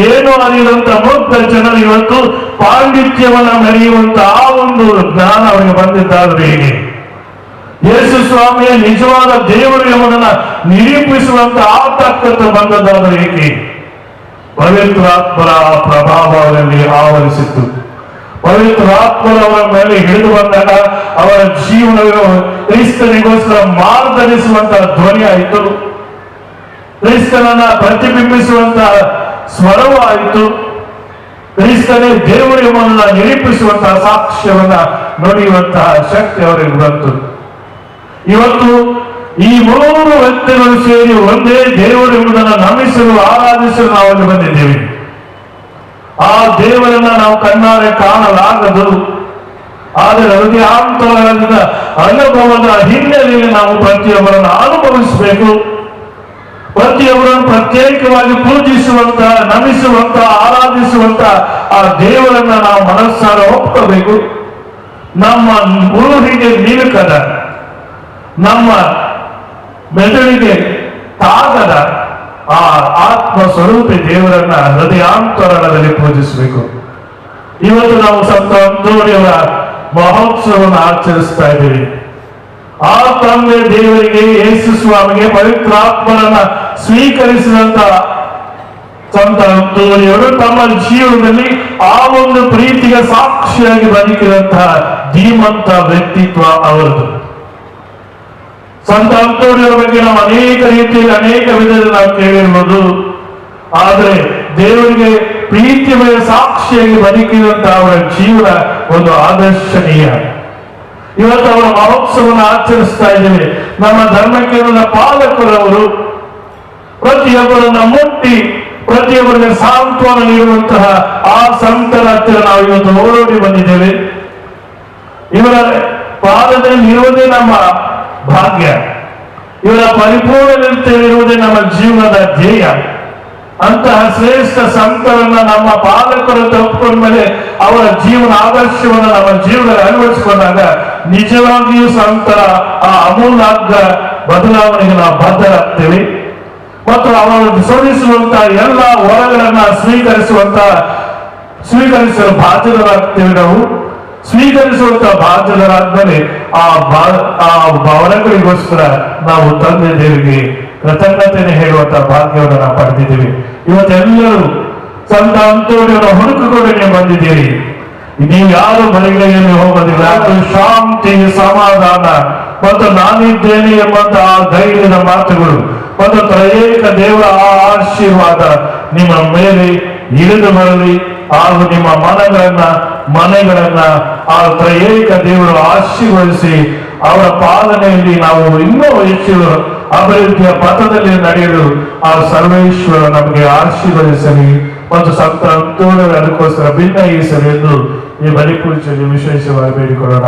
ಏನೂ ಅರಿಯುವಂತ ಮುಗ್ಧ ಜನರು ಇವತ್ತು ಪಾಂಡಿತ್ಯವನ್ನ ಮೆರೆಯುವಂತ ಆ ಒಂದು ಜ್ಞಾನ ಅವರಿಗೆ ಬಂದಿದ್ದಾದ್ರೆ ಹೇಗೆ? ಯೇಸು ಸ್ವಾಮಿಯ ನಿಜವಾದ ದೇವರು ಎಂಬುದನ್ನ ನಿರೂಪಿಸುವಂತ ಆತಂಕತೆ ಬಂದದ್ದಾದ್ರೆ ಹೇಗೆ? ಪವಿತ್ರಾತ್ಮರ ಪ್ರಭಾವ ಅವರಲ್ಲಿ ಆವರಿಸಿತ್ತು. ಪವಿತ್ರಾತ್ಮರವರ ಮೇಲೆ ಹಿಡಿದು ಬಂದಾಗ ಅವರ ಜೀವನವು ಕ್ರಿಸ್ತನಿಗೋಸ್ಕರ ಮಾರ್ಗದರ್ಶಿಸುವಂತಹ ಧ್ವನಿ ಆಯಿತು, ಕ್ರಿಸ್ತನನ್ನ ಪ್ರತಿಬಿಂಬಿಸುವಂತಹ ಸ್ವರವೂ ಆಯಿತು, ಕ್ರಿಸ್ತನೇ ದೇವರು ಎಂಬುದನ್ನ ನಿರೂಪಿಸುವಂತಹ ಸಾಕ್ಷ್ಯವನ್ನ ನುಡಿಯುವಂತಹ ಶಕ್ತಿ ಅವರಿಗೆ ಬಂತು. ಇವತ್ತು ಈ ಮೂರು ವ್ಯಕ್ತಿಗಳು ಸೇರಿ ಒಂದೇ ದೇವರು ಎಂಬುದನ್ನು ನಮಿಸಲು, ಆರಾಧಿಸಲು ನಾವು ಅಲ್ಲಿ ಬಂದಿದ್ದೇವೆ. ಆ ದೇವರನ್ನ ನಾವು ಕಣ್ಣಾರೆ ಕಾಣಲಾಗದು, ಆದರೆ ಹೃದಯಾಂತರದಿಂದ ಅನುಭವದ ಹಿನ್ನೆಲೆಯಲ್ಲಿ ನಾವು ಪ್ರತಿಯೊಬ್ಬರನ್ನು ಅನುಭವಿಸಬೇಕು. ಪ್ರತಿಯೊಬ್ಬರನ್ನು ಪ್ರತ್ಯೇಕವಾಗಿ ಪೂಜಿಸುವಂತ, ನಮಿಸುವಂತ, ಆರಾಧಿಸುವಂತ ಆ ದೇವರನ್ನ ನಾವು ಮನಸ್ಸಾರ ಒಪ್ಕೋಬೇಕು. ನಮ್ಮ ಊರಿಗೆ ನಿಲುಕದ, ನಮ್ಮ ಮೆದುಳಿಗೆ ತಾಗದ ಆ ಆತ್ಮ ಸ್ವರೂಪಿ ದೇವರನ್ನ ಹೃದಯಾಂತರಣದಲ್ಲಿ ಪೂಜಿಸಬೇಕು. ಇವತ್ತು ನಾವು ಸಂತ ಅಂತೋಣಿಯವರ ಮಹೋತ್ಸವವನ್ನು ಆಚರಿಸ್ತಾ ಇದ್ದೀವಿ. ಆ ತಂದೆ ದೇವರಿಗೆ, ಯೇಸು ಸ್ವಾಮಿಗೆ ಪವಿತ್ರಾತ್ಮರನ್ನ ಸ್ವೀಕರಿಸಿದಂತ ಸಂತ ಅಂತೋಣಿಯವರು ತಮ್ಮ ಜೀವನದಲ್ಲಿ ಆ ಒಂದು ಪ್ರೀತಿಗೆ ಸಾಕ್ಷಿಯಾಗಿ ಬದುಕಿದಂತಹ ಧೀಮಂತ ವ್ಯಕ್ತಿತ್ವ ಅವರದು. ಸಂತ ಅಂತೋಣಿಯವರ ಬಗ್ಗೆ ನಾವು ಅನೇಕ ರೀತಿಯಲ್ಲಿ, ಅನೇಕ ವಿಧದಲ್ಲಿ ನಾವು ಕೇಳಿರ್ಬೋದು. ಆದರೆ ದೇವರಿಗೆ ಪ್ರೀತಿಯ ಸಾಕ್ಷಿಯಾಗಿ ಬದುಕಿದಂತ ಅವರ ಜೀವನ ಒಂದು ಆದರ್ಶನೀಯ. ಇವತ್ತು ಅವರ ಮಹೋತ್ಸವವನ್ನು ಆಚರಿಸ್ತಾ ಇದ್ದೇವೆ. ನಮ್ಮ ಧರ್ಮಕ್ಕೆ ಪಾಲಕರವರು ಪ್ರತಿಯೊಬ್ಬರನ್ನ ಮುಟ್ಟಿ ಪ್ರತಿಯೊಬ್ಬರಿಗೆ ಸಾಂತ್ವನ ನೀಡುವಂತಹ ಆ ಸಂತರ ಹತ್ತಿರ ನಾವು ಇವತ್ತು ಓಡೋಡಿ ಬಂದಿದ್ದೇವೆ. ಇವರ ಪಾದದಲ್ಲಿ ಇರುವುದೇ ನಮ್ಮ ಭಾಗ್ಯ, ಇವರ ಪರಿಪೂರ್ಣತೆಯಿರುವುದೇ ನಮ್ಮ ಜೀವನದ ಧ್ಯೇಯ. ಅಂತಹ ಶ್ರೇಷ್ಠ ಸಂತರನ್ನ ನಮ್ಮ ಪಾಲಕರು ತಪ್ಪಿಕೊಂಡ ಮೇಲೆ ಅವರ ಜೀವನ ಆದರ್ಶವನ್ನು ನಮ್ಮ ಜೀವನದಲ್ಲಿ ಅಳವಡಿಸಿಕೊಂಡಾಗ ನಿಜವಾಗಿಯೂ ಸಂತರ ಆ ಅಮೂಲಾಗ್ರ ಬದಲಾವಣೆಗೆ ನಾವು ಬದ್ಧರಾಗ್ತೇವೆ. ಮತ್ತು ಅವರು ಸೋಲಿಸುವಂತಹ ಎಲ್ಲ ವರಗಳನ್ನ ಸ್ವೀಕರಿಸಲು ಬಾಧ್ಯರಾಗ್ತೇವೆ. ನಾವು ಸ್ವೀಕರಿಸುವಂತಹ ಬಾಧ್ಯರಾದ್ಮೇಲೆ ಆ ವರಗಳಿಗೋಸ್ಕರ ನಾವು ತಂದೆ ದೇವರಿಗೆ ಕೃತಜ್ಞತೆಯನ್ನು ಹೇಳುವಂತಹ ಭಾಗ್ಯವನ್ನು ನಾವು ಪಡೆದಿದ್ದೀವಿ. ಇವತ್ತೆಲ್ಲರೂ ಸಂತ ಅಂತೋಣಿಯವರ ಹುಡುಕಿಕೊಂಡು ನೀವು ಬಂದಿದ್ದೀರಿ. ನೀವು ಯಾರು ಬರಿಗೈಯಲ್ಲಿ ಹೋಗೋದಿಲ್ಲ. ಅದು ಶಾಂತಿ, ಸಮಾಧಾನ ಮತ್ತು ನಾನಿದ್ದೇನೆ ಎಂಬಂತಹ ಧೈರ್ಯದ ಮಾತುಗಳು ಮತ್ತು ತ್ರಯೇಕ ದೇವರ ಆ ಆಶೀರ್ವಾದ ನಿಮ್ಮ ಮೇಲೆ ಇಳಿದು ಬರಲಿ. ಹಾಗೂ ನಿಮ್ಮ ಮನೆಗಳನ್ನ ಆ ತ್ರಯೇಕ ದೇವರು ಆಶೀರ್ವದಿಸಿ ಅವರ ಪಾಲನೆಯಲ್ಲಿ ನಾವು ಇನ್ನೂ ಹೆಚ್ಚು ಅಭಿವೃದ್ಧಿಯ ಪಥದಲ್ಲಿ ನಡೆಯಲು ಆ ಸರ್ವೇಶ್ವರ ನಮಗೆ ಆಶೀರ್ವದಿಸಲಿ ಮತ್ತು ಸಂತ ಅಂತೋಣಿಯವರ ಅದಕ್ಕೋಸ್ಕರ ಭಿನ್ನಯಿಸಲಿ ಎಂದು ಈ ಬಲಿಪೂಜೆಯಲ್ಲಿ ವಿಶೇಷವಾಗಿ ಬೇಡಿಕೊಳ್ಳೋಣ.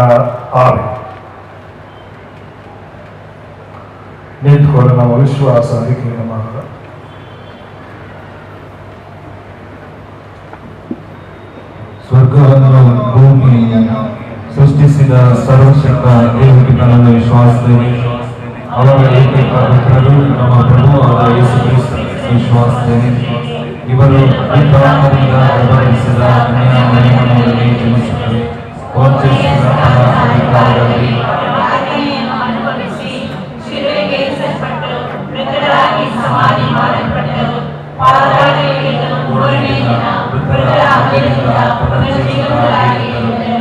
ನಿಂತುಕೊಂಡು ನಮ್ಮ ವಿಶ್ವಾಸ ಅರಿಕೆಯನ್ನು ಮಾಡೋಣ. ಸ್ವರ್ಗವನ್ನು ಭೂಮಿಯನ್ನು ಸೃಷ್ಟಿಸಿದ ಸರ್ವಶಕ್ತ ದೇವರನ್ನು ವಿಶ್ವಾಸದಲ್ಲಿ ಅವರ ಏಕೈಕ ಪುತ್ರರು ನಮ್ಮ ಪ್ರಭುವಾದ ಯೇಸು ಕ್ರಿಸ್ತ ವಿಶ್ವಾಸದಲ್ಲಿ ಇವರು ಪವಿತ್ರಾತ್ಮದಿಂದ ಅವತರಿಸಿದ ಮನೆಯಲ್ಲಿ ಜನಿಸುತ್ತಾರೆ. ವಂಚಿಸಿದ ಅಧಿಕಾರದಲ್ಲಿ ಸಮಾಧಿ ಮಾಡಲ್ಪಟ್ಟರು. ಆದ್ದರಿಂದ ಪುನರ್ಜೀವಿತರಾಗಿರುವರು.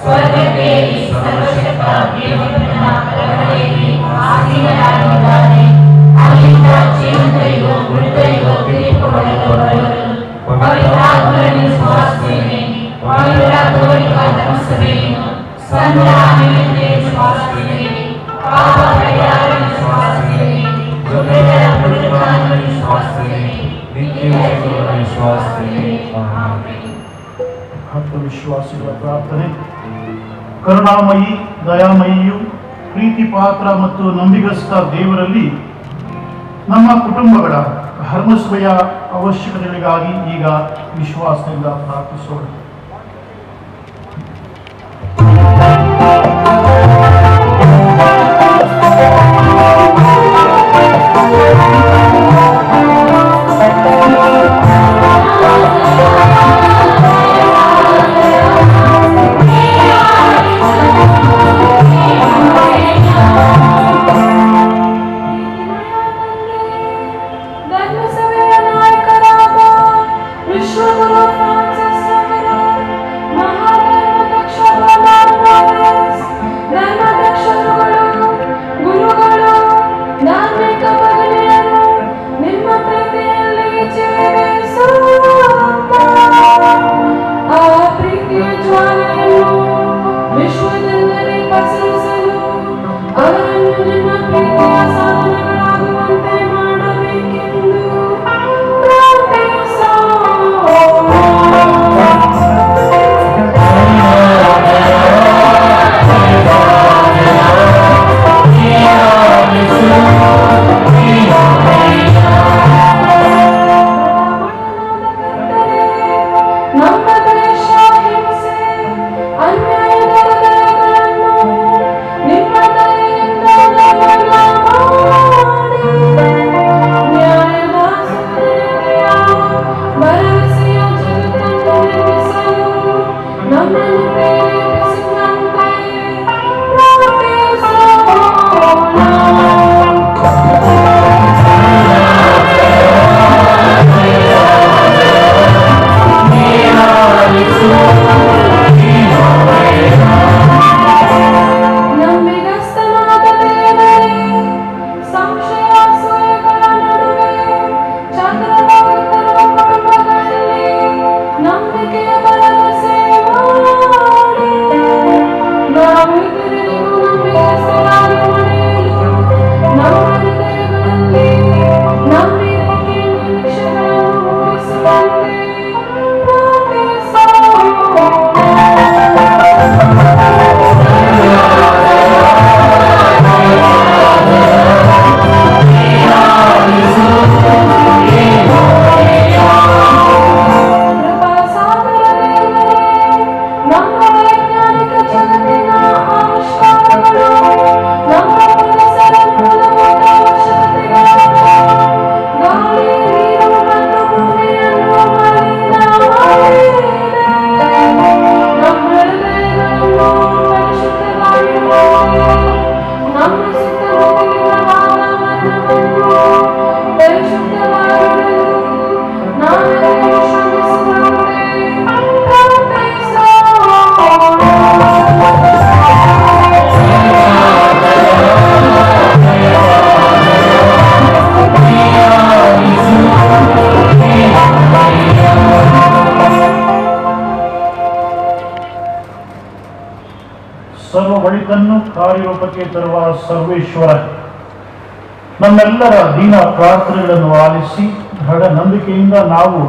ಸ್ವರ್ಗಕ್ಕೆ ಸರ್ವಶಕ್ತ ದೇವರನ್ನ ಬಲಗಡೆಯಲ್ಲಿ ಆಸೀನರಾಗಿದ್ದಾರೆ. ಅಲ್ಲಿಂದ ಜೀವಂತರಿಗೂ ಮೃತರಿಗೂ ತೀರ್ಪು ಕೊಡಲು ಬರುವರು. ಪವಿತ್ರಾತ್ಮರನ್ನು ವಿಶ್ವಾಸಿಸುತ್ತೇನೆ. ಪವಿತ್ರ ಕಥೋಲಿಕ ಧರ್ಮಸಭೆಯನ್ನು ಸಂತ ಅನಿಲತೆ ವಿಶ್ವಾಸಿಸುತ್ತೇನೆ. ಪಾಪ ಪರಿಹಾರವನ್ನು ವಿಶ್ವಾಸಿಸುತ್ತೇನೆ. ಮೃತರ ಪುನರುತ್ಥಾನವನ್ನು ವಿಶ್ವಾಸಿಸುತ್ತೇನೆ. ನಿತ್ಯ ಜೀವವನ್ನು ವಿಶ್ವಾಸಿಸುತ್ತೇನೆ. ಆಮೆನ್. ವಿಶ್ವಾಸಿಗಳ ಪ್ರಾರ್ಥನೆ. ಕರುಣಾಮಯಿ, ದಯಾಮಯಿಯು, ಪ್ರೀತಿ ಪಾತ್ರ ಮತ್ತು ನಂಬಿಗಸ್ತ ದೇವರಲ್ಲಿ ನಮ್ಮ ಕುಟುಂಬಗಳ ಧರ್ಮಸಭೆಯ ಅವಶ್ಯಕತೆಗಳಿಗಾಗಿ ಈಗ ವಿಶ್ವಾಸದಿಂದ ಪ್ರಾರ್ಥಿಸೋಣ. ಧರ್ಮಸಭೆಯ ನಾಯಕರಾದ ವಿಶ್ವಗುರು ಫ್ರಾನ್ಸಿಸ್ ಅವರು, ಮಹಾಧರ್ಮದಕ್ಷ ಬಾಬಾಸ್, ಧರ್ಮದಕ್ಷರುಗಳು, ಗುರುಗಳು, ಧಾರ್ಮಿಕ ಭಗಿನಿಯರು, ನಿಮ್ಮ ಪ್ರೀತಿಯಲ್ಲಿ ಜೀವಿಸುತ್ತಾ ಆ ಪ್ರೀತಿಯ ಜ್ವಾಲೆಯನ್ನು ವಿಶ್ವದೆಲ್ಲೆಡೆ ಪಸರಿಸಲು ಅವರನ್ನು ನಿಮ್ಮ ಪ್ರೀತಿಯ ಸಾಧನಗಳಾಗುವಂತೆ ಮಾಡಬೇಕೆಂದು ನಮ್ಮ ದೇಶ ಹಿಂಸೆ ಅನ್ಯಾಯದ ಹೃದಯಗಳನ್ನು ನಿಮ್ಮ ದಯೆಯಿಂದ ದಮನ ಮಾಡಿ ನ್ಯಾಯದ ಸುಂದರತೆಯ ಭರವಸೆಯ ಜಗತ್ತನ್ನು ನಿರ್ಮಿಸಲು ನಮ್ಮನ್ನು ಪ್ರೇರೇಪಿಸಿದಂತೆ ನಂಬಿಗಸ್ತನಾದ ದೇವರೇ, ಸಂಶಯ ಅಸೂಯೆಗಳ ನಡುವೆ ಚಂದ್ರಲೋಕದಲ್ಲಿರುವ ಕುಟುಂಬಗಳಲ್ಲಿ ನಂಬಿಕೆಯ ಭರವಸೆ ಮಾಡಿ ನಾವು ಇತರರಿಗೂ ನಂಬಿಗಸ್ತರಾಗಿ ನಡೆಯಲು ನಮ್ಮ ಹೃದಯಗಳಲ್ಲಿ ನಂಬಿಕೆ ನಿರೀಕ್ಷೆಗಳನ್ನು ಮೂಡಿಸುವಂತೆ ನಮ್ಮ ವೈಜ್ಞಾನಿಕ ಜಗತ್ತಿನ ಆವಿಷ್ಕಾರಗಳು ನಮ್ಮ ಪರಿಸರ ಮೂಲಭೂತ ಅವಶ್ಯಕತೆಗಳಾದ ಗಾಳಿ, ನೀರು ಮತ್ತು ಭೂಮಿಯನ್ನು ಮಲಿನ ಮಾಡಿದೆ. ನಮ್ಮ ಹೃದಯಗಳನ್ನು ಪರಿಶುದ್ಧವಾಗಿರುವಂತೆ ನಮ್ಮ ಸುತ್ತಮುತ್ತಲಿನ ವಾತಾವರಣವನ್ನು ಪರಿಶುದ್ಧವಾಗಿಡಲು ನಾವೆಲ್ಲರೂ ಶ್ರಮಿಸುವಂತೆ ಸರ್ವ ಒಳಿತನ್ನು ಕಾರ್ಯರೂಪಕ್ಕೆ ತರುವ ಸರ್ವೇಶ್ವರ, ನಮ್ಮೆಲ್ಲರ ದೀನ ಪ್ರಾರ್ಥನೆಗಳನ್ನು ಆಲಿಸಿ ದೃಢ ನಂಬಿಕೆಯಿಂದ ನಾವು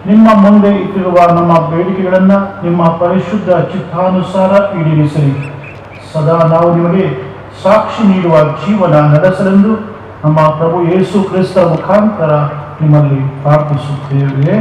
ನಿಮ್ಮ ಮುಂದೆ ಇಟ್ಟಿರುವ ನಮ್ಮ ಬೇಡಿಕೆಗಳನ್ನು ನಿಮ್ಮ ಪರಿಶುದ್ಧ ಚಿತ್ತಾನುಸಾರ ಈಡೇರಿಸಿರಿ. ಸದಾ ನಾವು ನಿಮಗೆ ಸಾಕ್ಷಿ ನೀಡುವ ಜೀವನ ನಡೆಸಲೆಂದು ನಮ್ಮ ಪ್ರಭು ಯೇಸು ಕ್ರಿಸ್ತ ಮುಖಾಂತರ ನಿಮ್ಮಲ್ಲಿ ಪ್ರಾರ್ಥಿಸುತ್ತೇವೆ.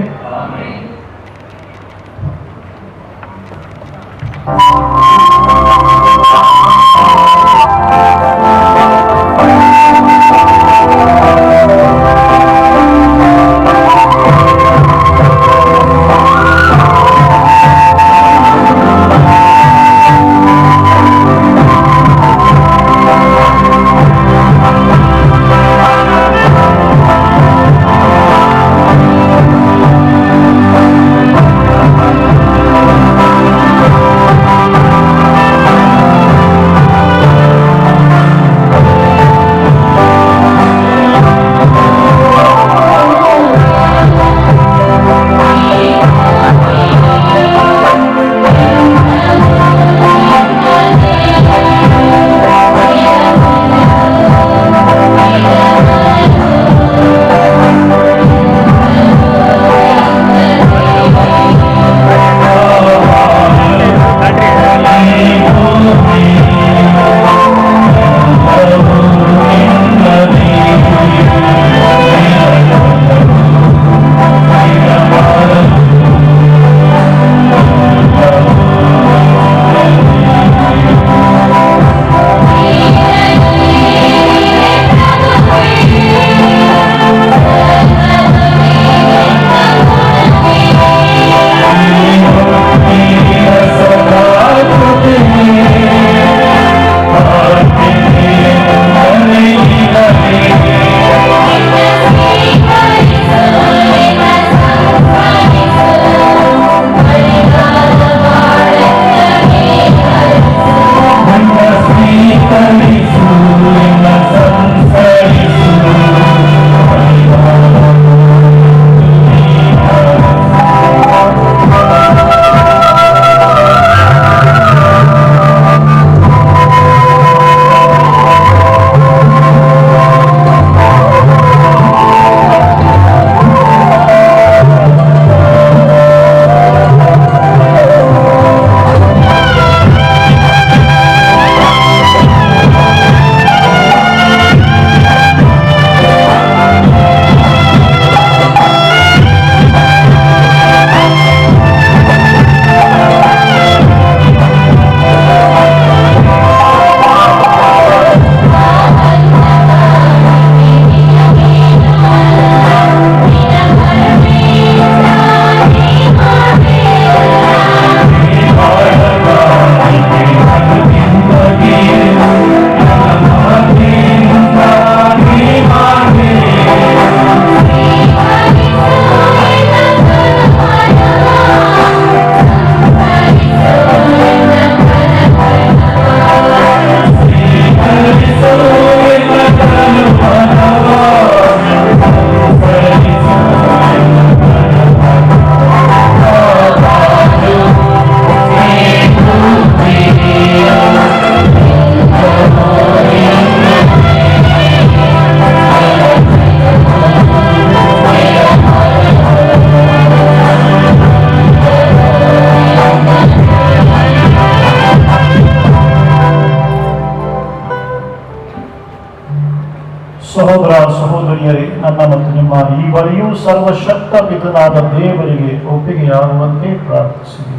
ಈ ಬರೆಯೂ ಸರ್ವಶಕ್ತ ಪಿತನಾದ ದೇವರಿಗೆ ಒಪ್ಪಿಗೆಯಾಗುವಂತೆ ಪ್ರಾರ್ಥಿಸಿದೆ.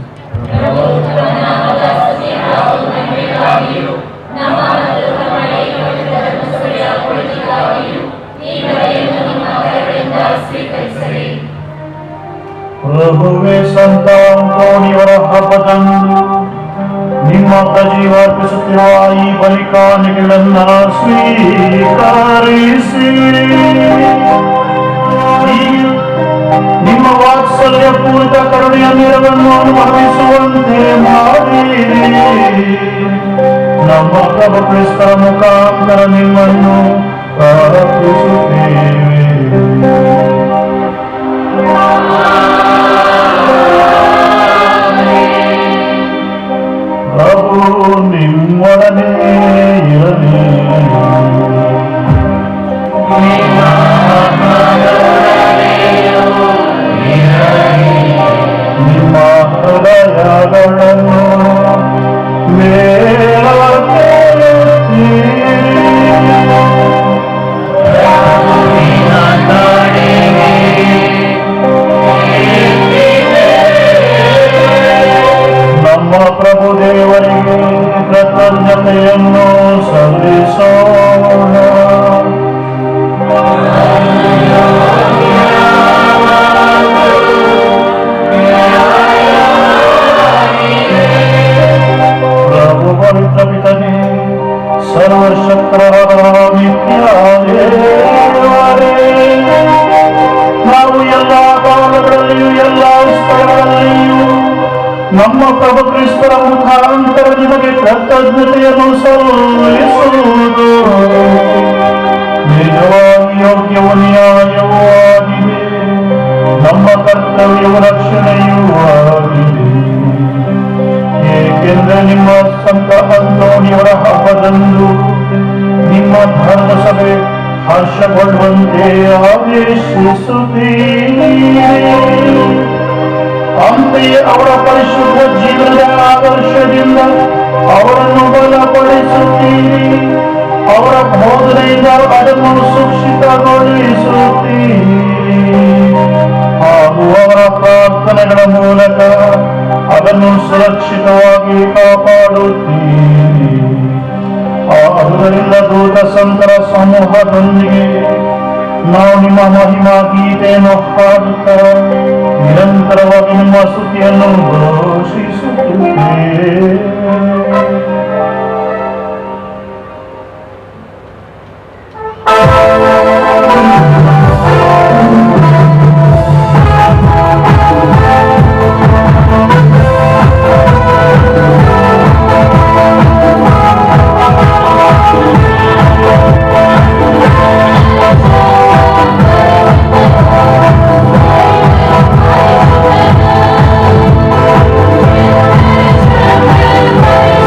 ಪ್ರಭುವೇ, ಸಂತ ಅಂತೋಣಿಯವರ ಹಬ್ಬದಂದು ನಿಮ್ಮ ಪ್ರಜೀವ ಅರ್ಪಿಸುತ್ತಿರುವ ಈ ಬಲಿಕಾಣಿಕೆಗಳನ್ನ ಸ್ವೀಕರಿಸಿ ನಿಮ್ಮ ವಾತ್ಸಲ್ಯ ಪೂರಿತ ಕರುಣೆಯ ನೆರವನ್ನು ಅನುಭವಿಸುವಂತೆ ಮಾಡಿರಿ. ನಮ್ಮ ಪ್ರಭು ಕ್ರಿಸ್ತರ ಮುಖಾಂತರ ನಿಮ್ಮನ್ನು ಪ್ರಾರ್ಥಿಸುತ್ತೇವೆ. ಪ್ರಭು ನಿಮ್ಮೊಡನೆ ಇರಲಿ. ನಿಮ್ಮ ಹೃದಯಗಳನ್ನು ಮೇಲಕ್ಕೆತ್ತಿ. ನಮ್ಮ ಪ್ರಭು ದೇವರಿಗೆ ಕೃತಜ್ಞತೆಯನ್ನು ಸಲ್ಲಿಸೋಣ. ಪ್ರಭು ಪವಿತ್ರ ಪಿತನೇ, ಸರ್ವಶಕ್ತರಾದ ನಿತ್ಯ ದೇವರೇ, ನಾವು ಎಲ್ಲ ಕಾಲಗಳಲ್ಲಿಯೂ ಎಲ್ಲ ಸ್ಥಳಗಳಲ್ಲಿಯೂ ನಮ್ಮ ಪ್ರಭು ಕ್ರಿಸ್ತರ ಮುಖಾಂತರ ನಿಮಗೆ ಕೃತಜ್ಞತೆಯನ್ನು ಸಲ್ಲಿಸುವುದು ನಿಜವಾಗಿ ಯೋಗ್ಯವೂ ನ್ಯಾಯವೂ ಆಗಿದೆ. ನಮ್ಮ ಕರ್ತವ್ಯವೂ ರಕ್ಷಣೆಯೂ ಆಗಿದೆ. ಏಕೆಂದರೆ ನಿಮ್ಮ ಸಂತ ಅಂತೋಣಿಯವರ ಹಬ್ಬದಂದು ನಿಮ್ಮ ಧರ್ಮಸಭೆ ಹರ್ಷಗೊಳ್ಳುವಂತೆ ಆದೇಶಿಸುತ್ತೀರಿ. ಅಂತೆಯೇ ಅವರ ಪರಿಶುದ್ಧ ಜೀವನದ ಆದರ್ಶದಿಂದ ಅವರನ್ನು ಬಲಪಡಿಸುತ್ತೀರಿ. ಅವರ ಬೋಧನೆಯಿಂದ ಅದನ್ನು ಸುಕ್ಷಿತಗೊಳಿಸುತ್ತೀರಿ ಹಾಗೂ ಅವರ ಪ್ರಾರ್ಥನೆಗಳ ಮೂಲಕ ಅದನ್ನು ಸುರಕ್ಷಿತವಾಗಿ ಕಾಪಾಡುತ್ತೀರಿ. ಆದುದರಿಂದ ದೂತ ಸಂತರ ಸಮೂಹದೊಂದಿಗೆ ನಾವು ನಿಮ್ಮ ಮಹಿಮಾ ಗೀತೆಯನ್ನು ಹಾಡುತ್ತಾ ನಿರಂತರವಾಗಿ ನಿಮ್ಮ ಸ್ತುತಿಯನ್ನು ಘೋಷಿಸುತ್ತೇವೆ. Amen.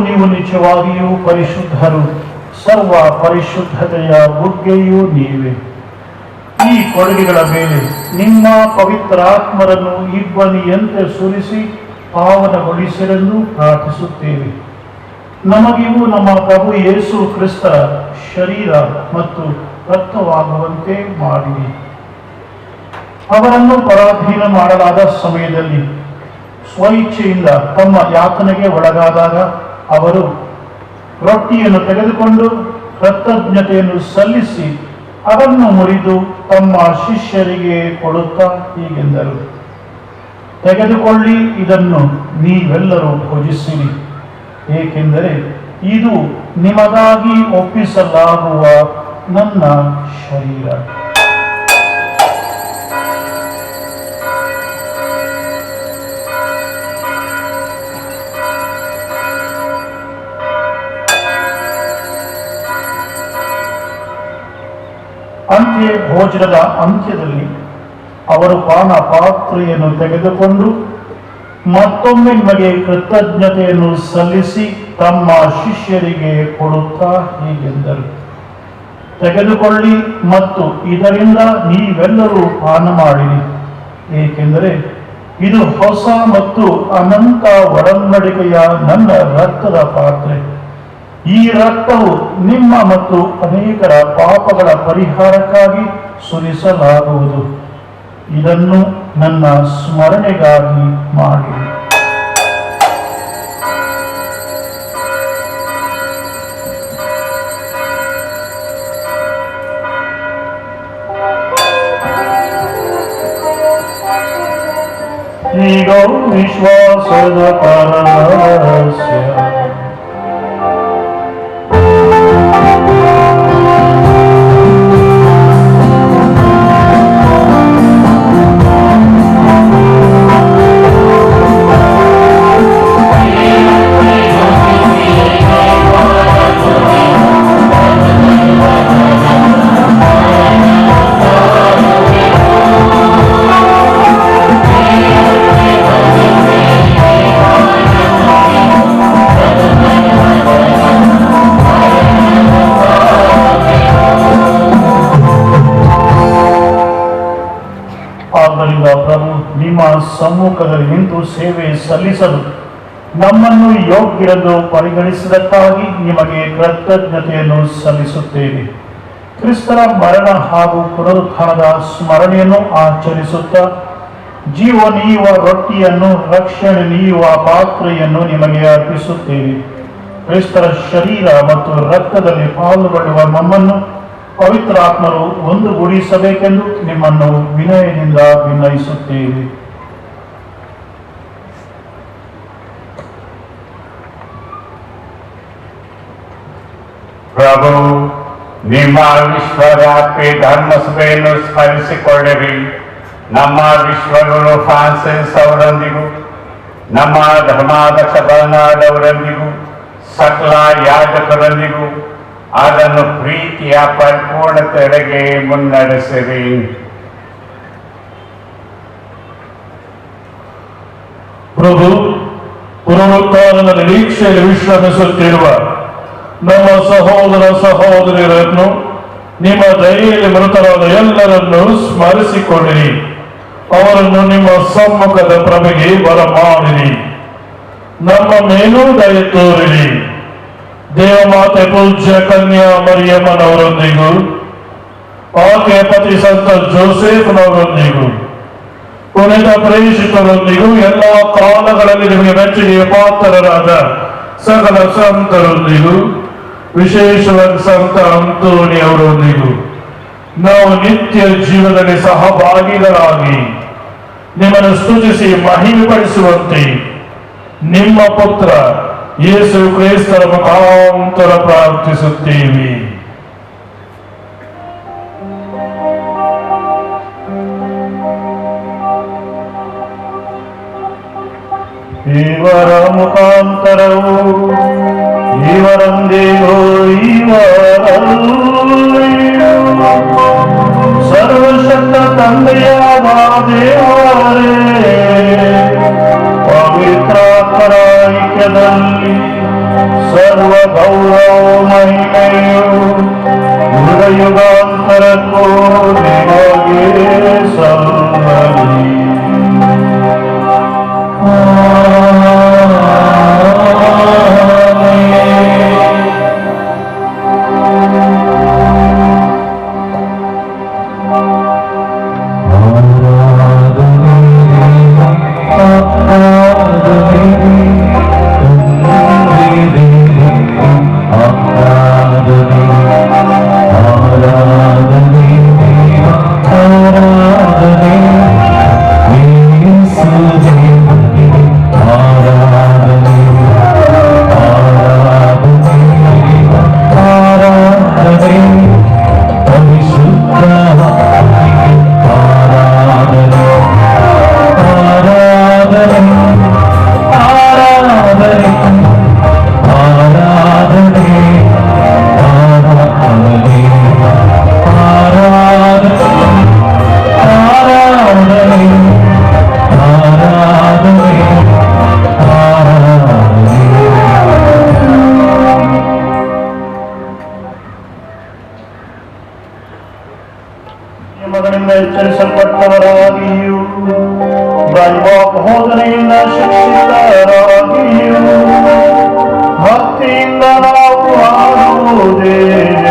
ನೀವು ನಿಜವಾಗಿಯೂ ಪರಿಶುದ್ಧರು, ಸರ್ವ ಪರಿಶುದ್ಧತೆಯ ಬುಗ್ಗೆಯೂ ನೀವೇ. ಈ ಕೊಡುಗೆಗಳ ಮೇಲೆ ನಿಮ್ಮ ಪವಿತ್ರಾತ್ಮರನ್ನು ಇಬ್ಬನಿಯಂತೆ ಸುರಿಸಿ ಪಾವನಗೊಳಿಸಿರೆಂದು ಪ್ರಾರ್ಥಿಸುತ್ತೇವೆ. ನಮಗಿವು ನಮ್ಮ ಪ್ರಭು ಯೇಸು ಕ್ರಿಸ್ತರ ಶರೀರ ಮತ್ತು ರಕ್ತವಾಗುವಂತೆ ಮಾಡಿರಿ. ಅವರನ್ನು ಪರಾಧೀನ ಮಾಡಲಾದ ಸಮಯದಲ್ಲಿ ಸ್ವಇಚ್ಛೆಯಿಂದ ತಮ್ಮ ಯಾತನೆಗೆ ಒಳಗಾದಾಗ ಅವರು ರೊಟ್ಟಿಯನ್ನು ತೆಗೆದುಕೊಂಡು ಕೃತಜ್ಞತೆಯನ್ನು ಸಲ್ಲಿಸಿ ಅದನ್ನು ಮುರಿದು ತಮ್ಮ ಶಿಷ್ಯರಿಗೆ ಕೊಡುತ್ತಾ ಹೀಗೆಂದರು: ತೆಗೆದುಕೊಳ್ಳಿ, ಇದನ್ನು ನೀವೆಲ್ಲರೂ ಭುಜಿಸಿರಿ, ಏಕೆಂದರೆ ಇದು ನಿಮಗಾಗಿ ಒಪ್ಪಿಸಲಾಗುವ ನನ್ನ ಶರೀರ. ಅಂತ್ಯ ಭೋಜನದ ಅಂತ್ಯದಲ್ಲಿ ಅವರು ಪಾನ ಪಾತ್ರೆಯನ್ನು ತೆಗೆದುಕೊಂಡು ಮತ್ತೊಮ್ಮೆ ನಿಮಗೆ ಕೃತಜ್ಞತೆಯನ್ನು ಸಲ್ಲಿಸಿ ತಮ್ಮ ಶಿಷ್ಯರಿಗೆ ಕೊಡುತ್ತಾ ಹೀಗೆಂದರು: ತೆಗೆದುಕೊಳ್ಳಿ ಮತ್ತು ಇದರಿಂದ ನೀವೆಲ್ಲರೂ ಪಾನ ಮಾಡಿರಿ, ಏಕೆಂದರೆ ಇದು ಹೊಸ ಮತ್ತು ಅನಂತ ಒಡಂಬಡಿಕೆಯ ನನ್ನ ರಕ್ತದ ಪಾತ್ರೆ. ಈ ರಕ್ತವು ನಿಮ್ಮ ಮತ್ತು ಅನೇಕರ ಪಾಪಗಳ ಪರಿಹಾರಕ್ಕಾಗಿ ಸುರಿಸಲಾಗುವುದು. ಇದನ್ನು ನನ್ನ ಸ್ಮರಣೆಗಾಗಿ ಮಾಡಿರಿ. ಈಗ ವಿಶ್ವಾಸದ ಪರರಹಸ್ಯ. ಆದ್ದರಿಂದ ಪ್ರಭು, ನಿಮ್ಮ ಸಮ್ಮುಖದಲ್ಲಿ ನಿಂತು ಸೇವೆ ಸಲ್ಲಿಸಲು ನಮ್ಮನ್ನು ಯೋಗ್ಯರೆಂದು ಪರಿಗಣಿಸಿದಕ್ಕಾಗಿ ನಿಮಗೆ ಕೃತಜ್ಞತೆಯನ್ನು ಸಲ್ಲಿಸುತ್ತೇವೆ. ಕ್ರಿಸ್ತರ ಮರಣ ಹಾಗೂ ಪುನರುತ್ಥಾನದ ಸ್ಮರಣೆಯನ್ನು ಆಚರಿಸುತ್ತಾ ಜೀವ ನೀಯುವ ರೊಟ್ಟಿಯನ್ನು, ರಕ್ಷಣೆ ನೀಯುವ ಪಾತ್ರೆಯನ್ನು ನಿಮಗೆ ಅರ್ಪಿಸುತ್ತೇವೆ. ಕ್ರಿಸ್ತರ ಶರೀರ ಮತ್ತು ರಕ್ತದಲ್ಲಿ ಪಾಲ್ಗೊಳ್ಳುವ ನಮ್ಮನ್ನು ಪವಿತ್ರಾತ್ಮರು ಒಂದುಗೂಡಿಸಬೇಕೆಂದು ನಿಮ್ಮನ್ನು ವಿನಯದಿಂದ ವಿನಯಿಸುತ್ತೇವೆ. ಪ್ರಭು, ನಿಮ್ಮ ವಿಶ್ವವ್ಯಾಪಿ ಧರ್ಮಸಭೆಯನ್ನು ಸ್ಮರಿಸಿಕೊಳ್ಳಿರಿ. ನಮ್ಮ ವಿಶ್ವಗುರು ಫ್ರಾನ್ಸಿಸ್ ಅವರೊಂದಿಗೂ ನಮ್ಮ ಧರ್ಮಾಧ್ಯಕ್ಷ ಬರ್ನಾರ್ಡ್ ಅವರೊಂದಿಗೂ ಸಕಲ ಯಾಜಕರೊಂದಿಗೂ ಅದನ್ನು ಪ್ರೀತಿಯ ಪರಿಪೂರ್ಣತೆಡೆಗೆ ಮುನ್ನಡೆಸಿರಿ. ಪ್ರಭು, ಪುನರುತ್ಥಾನದ ನಿರೀಕ್ಷೆಯಲ್ಲಿ ವಿಶ್ರಮಿಸುತ್ತಿರುವ ನಮ್ಮ ಸಹೋದರ ಸಹೋದರಿಯರನ್ನು, ನಿಮ್ಮ ದಯೆಯಲ್ಲಿ ಮೃತರಾದ ಎಲ್ಲರನ್ನು ಸ್ಮರಿಸಿಕೊಳ್ಳಿರಿ. ಅವರನ್ನು ನಿಮ್ಮ ಸಮ್ಮುಖದ ಪ್ರಭೆಗೆ ಬರಮಾಡಿರಿ. ನಮ್ಮ ಮೇಲೂ ದಯೆ ತೋರಿರಿ. ದೇವಮಾತೆ ಪೂಜ್ಯ ಕನ್ಯಾ ಮರಿಯಮ್ಮನವರೊಂದಿಗೂ ಆಕೆಯ ಪತಿ ಸಂತ ಜೋಸೆಫ್ನವರೊಂದಿಗೂ ಪುನೀತ ಪ್ರೇಷಿತರೊಂದಿಗೂ ಎಲ್ಲ ಕಾಲಗಳಲ್ಲಿ ನಿಮಗೆ ಮೆಚ್ಚುಗೆಯ ಪಾತ್ರರಾದ ಸಕಲ ಸಂತರೊಂದಿಗೂ, ವಿಶೇಷವಾಗಿ ಸಂತ ಅಂತೋಣಿ ಅವರೊಂದಿಗೂ ನಾವು ನಿತ್ಯ ಜೀವನದಲ್ಲಿ ಸಹಭಾಗಿಗಳಾಗಿ ನಿಮ್ಮನ್ನು ಸ್ತುತಿಸಿ ಮಹಿಮೆಪಡಿಸುವಂತೆ ನಿಮ್ಮ ಪುತ್ರ ಯೇಸು ಕ್ರಿಸ್ತರ ಮುಖಾಂತರ ಪ್ರಾರ್ಥಿಸುತ್ತೇವೆ. ಇವರ ಮುಖಾಂತರವು ಇವರೊಂದಿಗೂ ಇವರಲ್ಲಿಯೂ ಸರ್ವಶಕ್ತ ತಂದೆಯಾದ ದೇವರೇ, ಪವಿತ್ರಾತ್ಮರ ಐಕ್ಯದಲ್ಲಿ ಬೋಧನೆಯಿಂದ ಶಿಕ್ಷಿತರಾಗಿಯೂ ಭಕ್ತಿಯಿಂದ ನಾವು ಹಾಡುವುದೇನೆಂದರೆ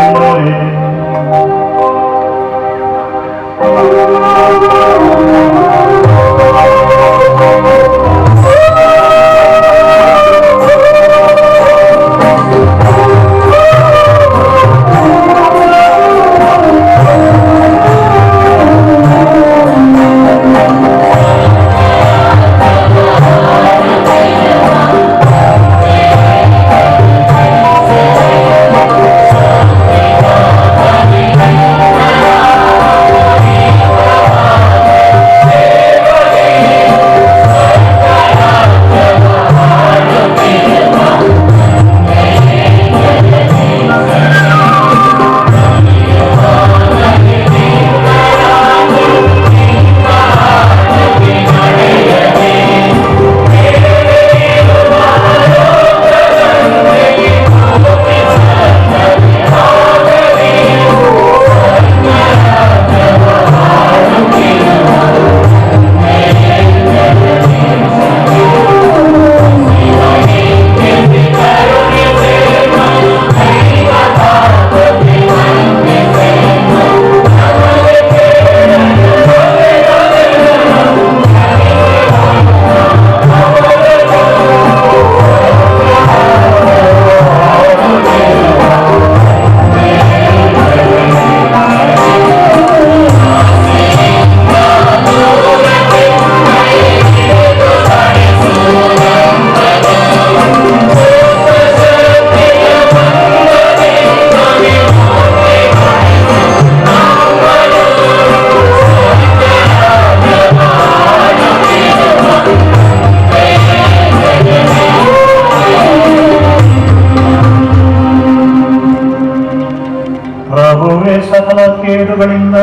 ಪ್ರಭುವೇ ಸಕಲ ಕೇಡುಗಳಿಂದ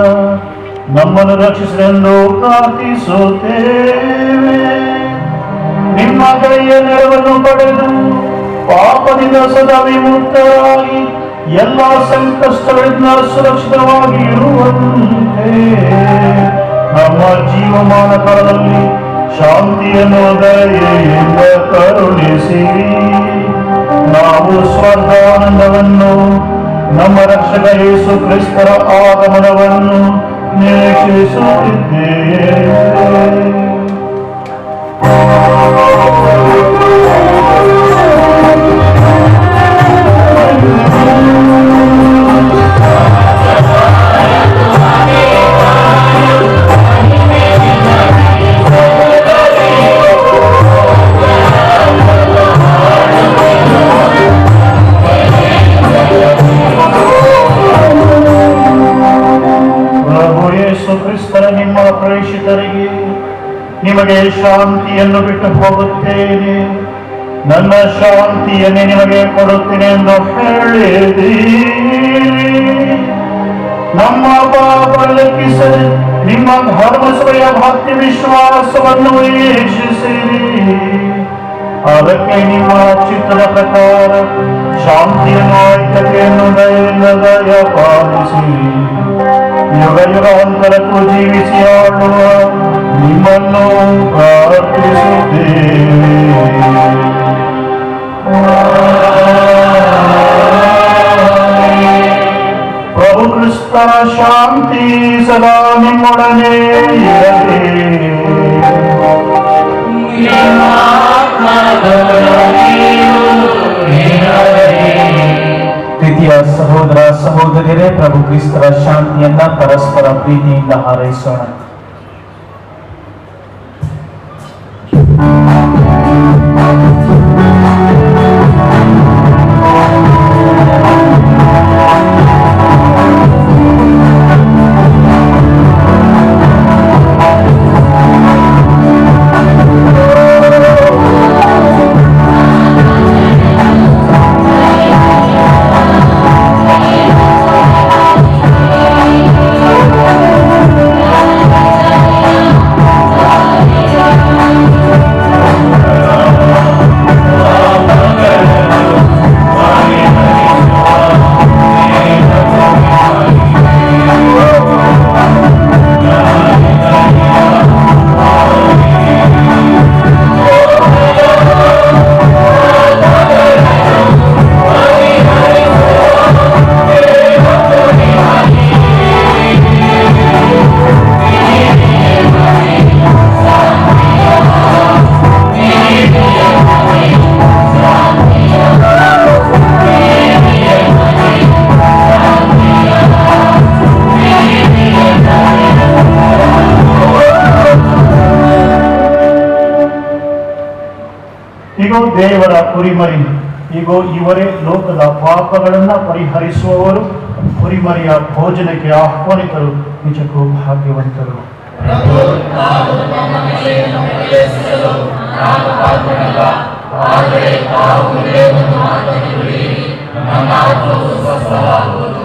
ನಮ್ಮನ್ನು ರಕ್ಷಿಸಲೆಂದು ಪ್ರಾರ್ಥಿಸುತ್ತೇವೆ. ನಿಮ್ಮ ಕೈಯ ನೆರವನ್ನು ಪಡೆದು ಪಾಪದಿಂದ ಸದಾ ವಿಮುಕ್ತರಾಗಿ ಎಲ್ಲ ಸಂಕಷ್ಟಗಳಿಂದ ಸುರಕ್ಷಿತವಾಗಿ ಇರುವಂತೆ ನಮ್ಮ ಜೀವಮಾನ ಕಾಲದಲ್ಲಿ ಶಾಂತಿಯನ್ನು ದಯೆಯಿಂದ ಕರುಣಿಸಿರಿ. ನಾವು ಸ್ವರ್ಗಾನಂದವನ್ನು ನಮ್ಮ ರಕ್ಷಕ ಯೇಸು ಕ್ರಿಸ್ತರ ಆಗಮನವನ್ನು ನಿರೀಕ್ಷಿಸುತ್ತಿದ್ದೇವೆ. ನಿಮ್ಮ ಪ್ರೇಷಿತರಿಗೆ ನಿಮಗೆ ಶಾಂತಿಯನ್ನು ಬಿಟ್ಟು ಹೋಗುತ್ತೇನೆ, ನನ್ನ ಶಾಂತಿಯನ್ನೇ ನಿಮಗೆ ಕೊಡುತ್ತೇನೆ ಎಂದು ಹೇಳಿದ್ದೀರಿ. ನಮ್ಮ ಪಾಪ ಲೆಕ್ಕಿಸದೆ ನಿಮ್ಮ ಧರ್ಮಸಭೆಯ ಭಕ್ತಿ ವಿಶ್ವಾಸವನ್ನು ವೀಕ್ಷಿಸಿರಿ. ಅದಕ್ಕೆ ನಿಮ್ಮ ಚಿತ್ತದ ಪ್ರಕಾರ ಶಾಂತಿಯನ್ನು ಐಕ್ಯತೆಯನ್ನು ದಯಪಾಲಿಸಿ ಯುಗ ಯುಗಾಂತರಕ್ಕೂ ಜೀವಿಸಿ ಆಡುವ ನಿಮ್ಮನ್ನು ಪ್ರಾರ್ಥಿಸುತ್ತೇವೆ. ಪ್ರಭು ಕ್ರಿಸ್ತರ ಶಾಂತಿ ಸದಾ ನಿಮ್ಮೊಡನೆ ಇರಲಿ. ಪ್ರೀತಿಯ ಸಹೋದರ ಸಹೋದರಿಯರೇ, ಪ್ರಭು ಕ್ರಿಸ್ತರ ಶಾಂತಿಯನ್ನ ಪರಸ್ಪರ ಪ್ರೀತಿಯಿಂದ ಹಾರೈಸೋಣ. ಇಗೋ ದೇವರ ಕುರಿಮರಿ, ಇಗೋ ಇವರೇ ಲೋಕದ ಪಾಪಗಳನ್ನು ಪರಿಹರಿಸುವವರು, ಕುರಿಮರಿಯ ಭೋಜನಕ್ಕೆ ಆಹ್ವಾನಿತರು, ನಿಜಕ್ಕೂ ಭಾಗ್ಯವಂತರು. ಪ್ರಭು, ತಾವು ನಮ್ಮ ಮನೆಯನ್ನು ಪ್ರವೇಶಿಸಲು ನಾನು ಪಾತ್ರನಲ್ಲ, ಆದರೆ ತಾವು ಒಂದೇ ಒಂದು ಮಾತನ್ನು ನುಡಿಯಿರಿ, ನನ್ನ ಆತ್ಮವು ಸ್ವಸ್ಥವಾಗುವುದು.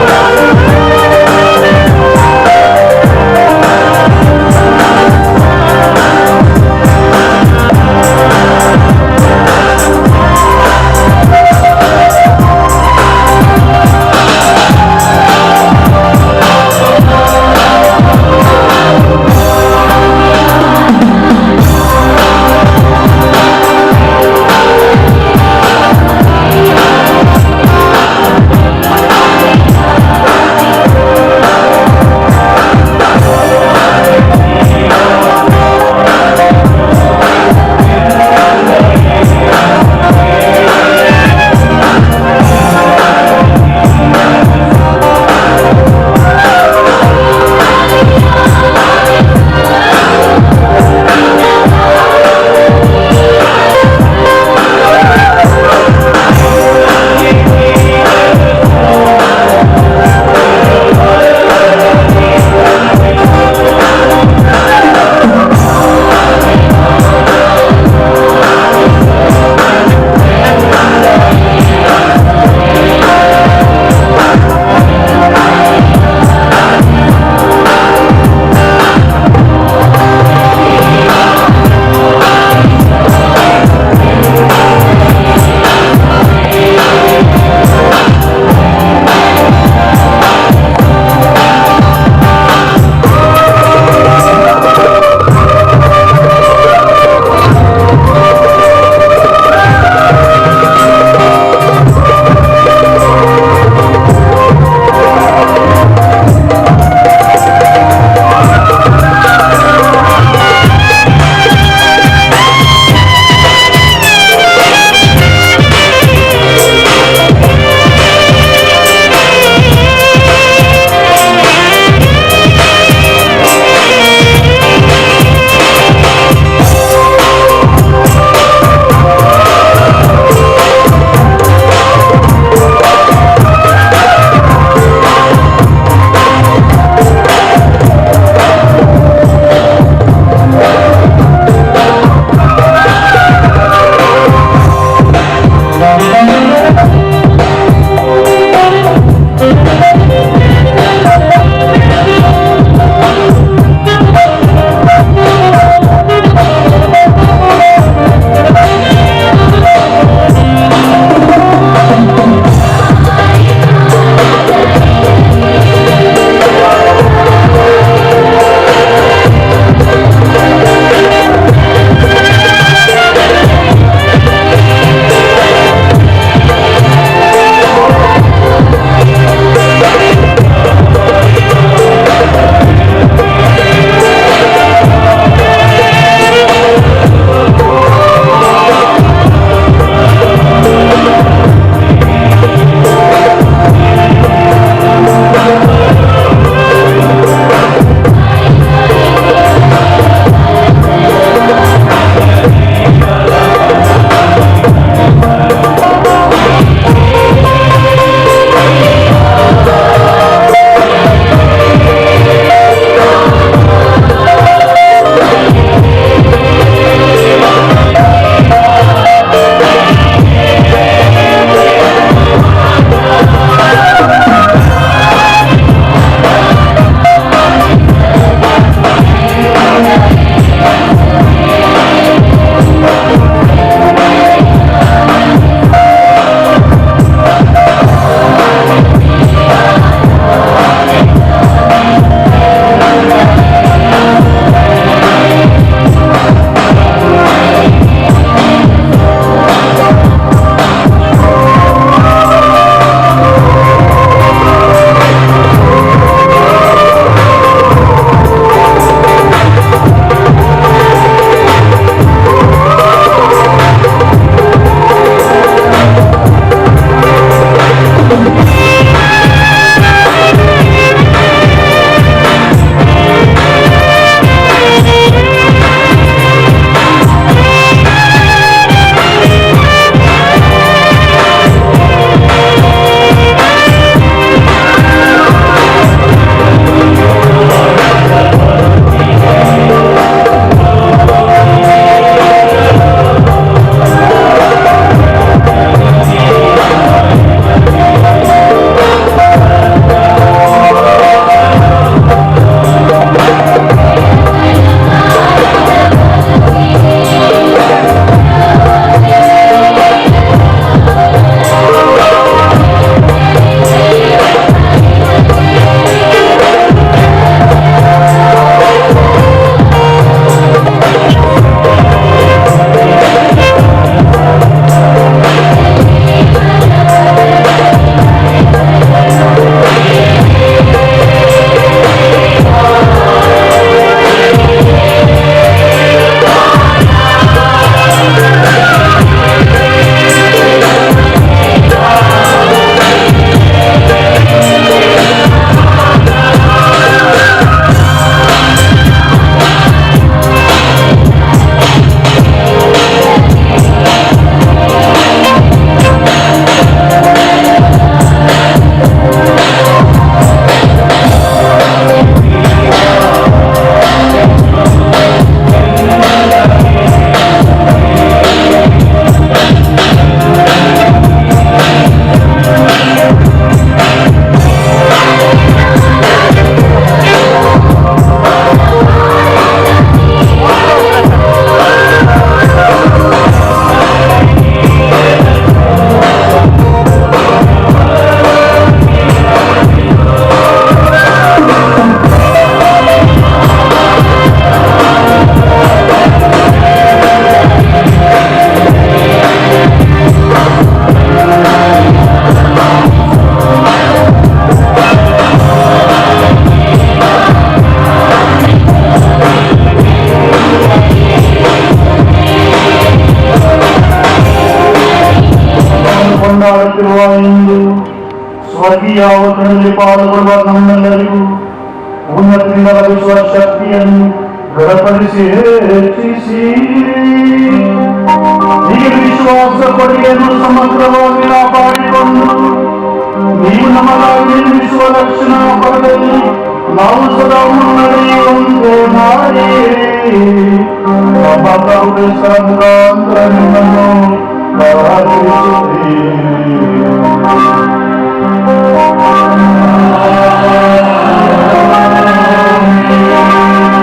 Amen. ಕೊಂಡಾಡುತ್ತಿರುವ ಎಂದು ಸ್ವರ್ಗೀಯ ಔತಣದಲ್ಲಿ ಪಾಲ್ಗೊಳ್ಳುವ ನಮ್ಮೆಲ್ಲರಿಗೂ ಉನ್ನತದಿಂದ ಲಭಿಸುವ ಶಕ್ತಿಯನ್ನು ದೃಢಪಡಿಸಿ ಹೆಚ್ಚಿಸಿ ಈ ವಿಶ್ವಾಸ ಕೊಡುಗೆಯನ್ನು ಸಮಗ್ರವಾಗಿ ಕಾಪಾಡಿಕೊಂಡು ನೀವು ನಮಗಾಗಿ ನಿರ್ಮಿಸುವ ರಕ್ಷಣಾ ಪದದಲ್ಲಿ ನಾವು ಸದಾ ಮುನ್ನಡೆಯುವಂತೆ ಮಾಡಿ ನಮ್ಮ ಕಾಂಗ್ರೆಸ್ಸರ ಮುಖಾಂತರ ನಿಮ್ಮನ್ನು ಪ್ರಾರ್ಥಿಸುತ್ತೇವೆ.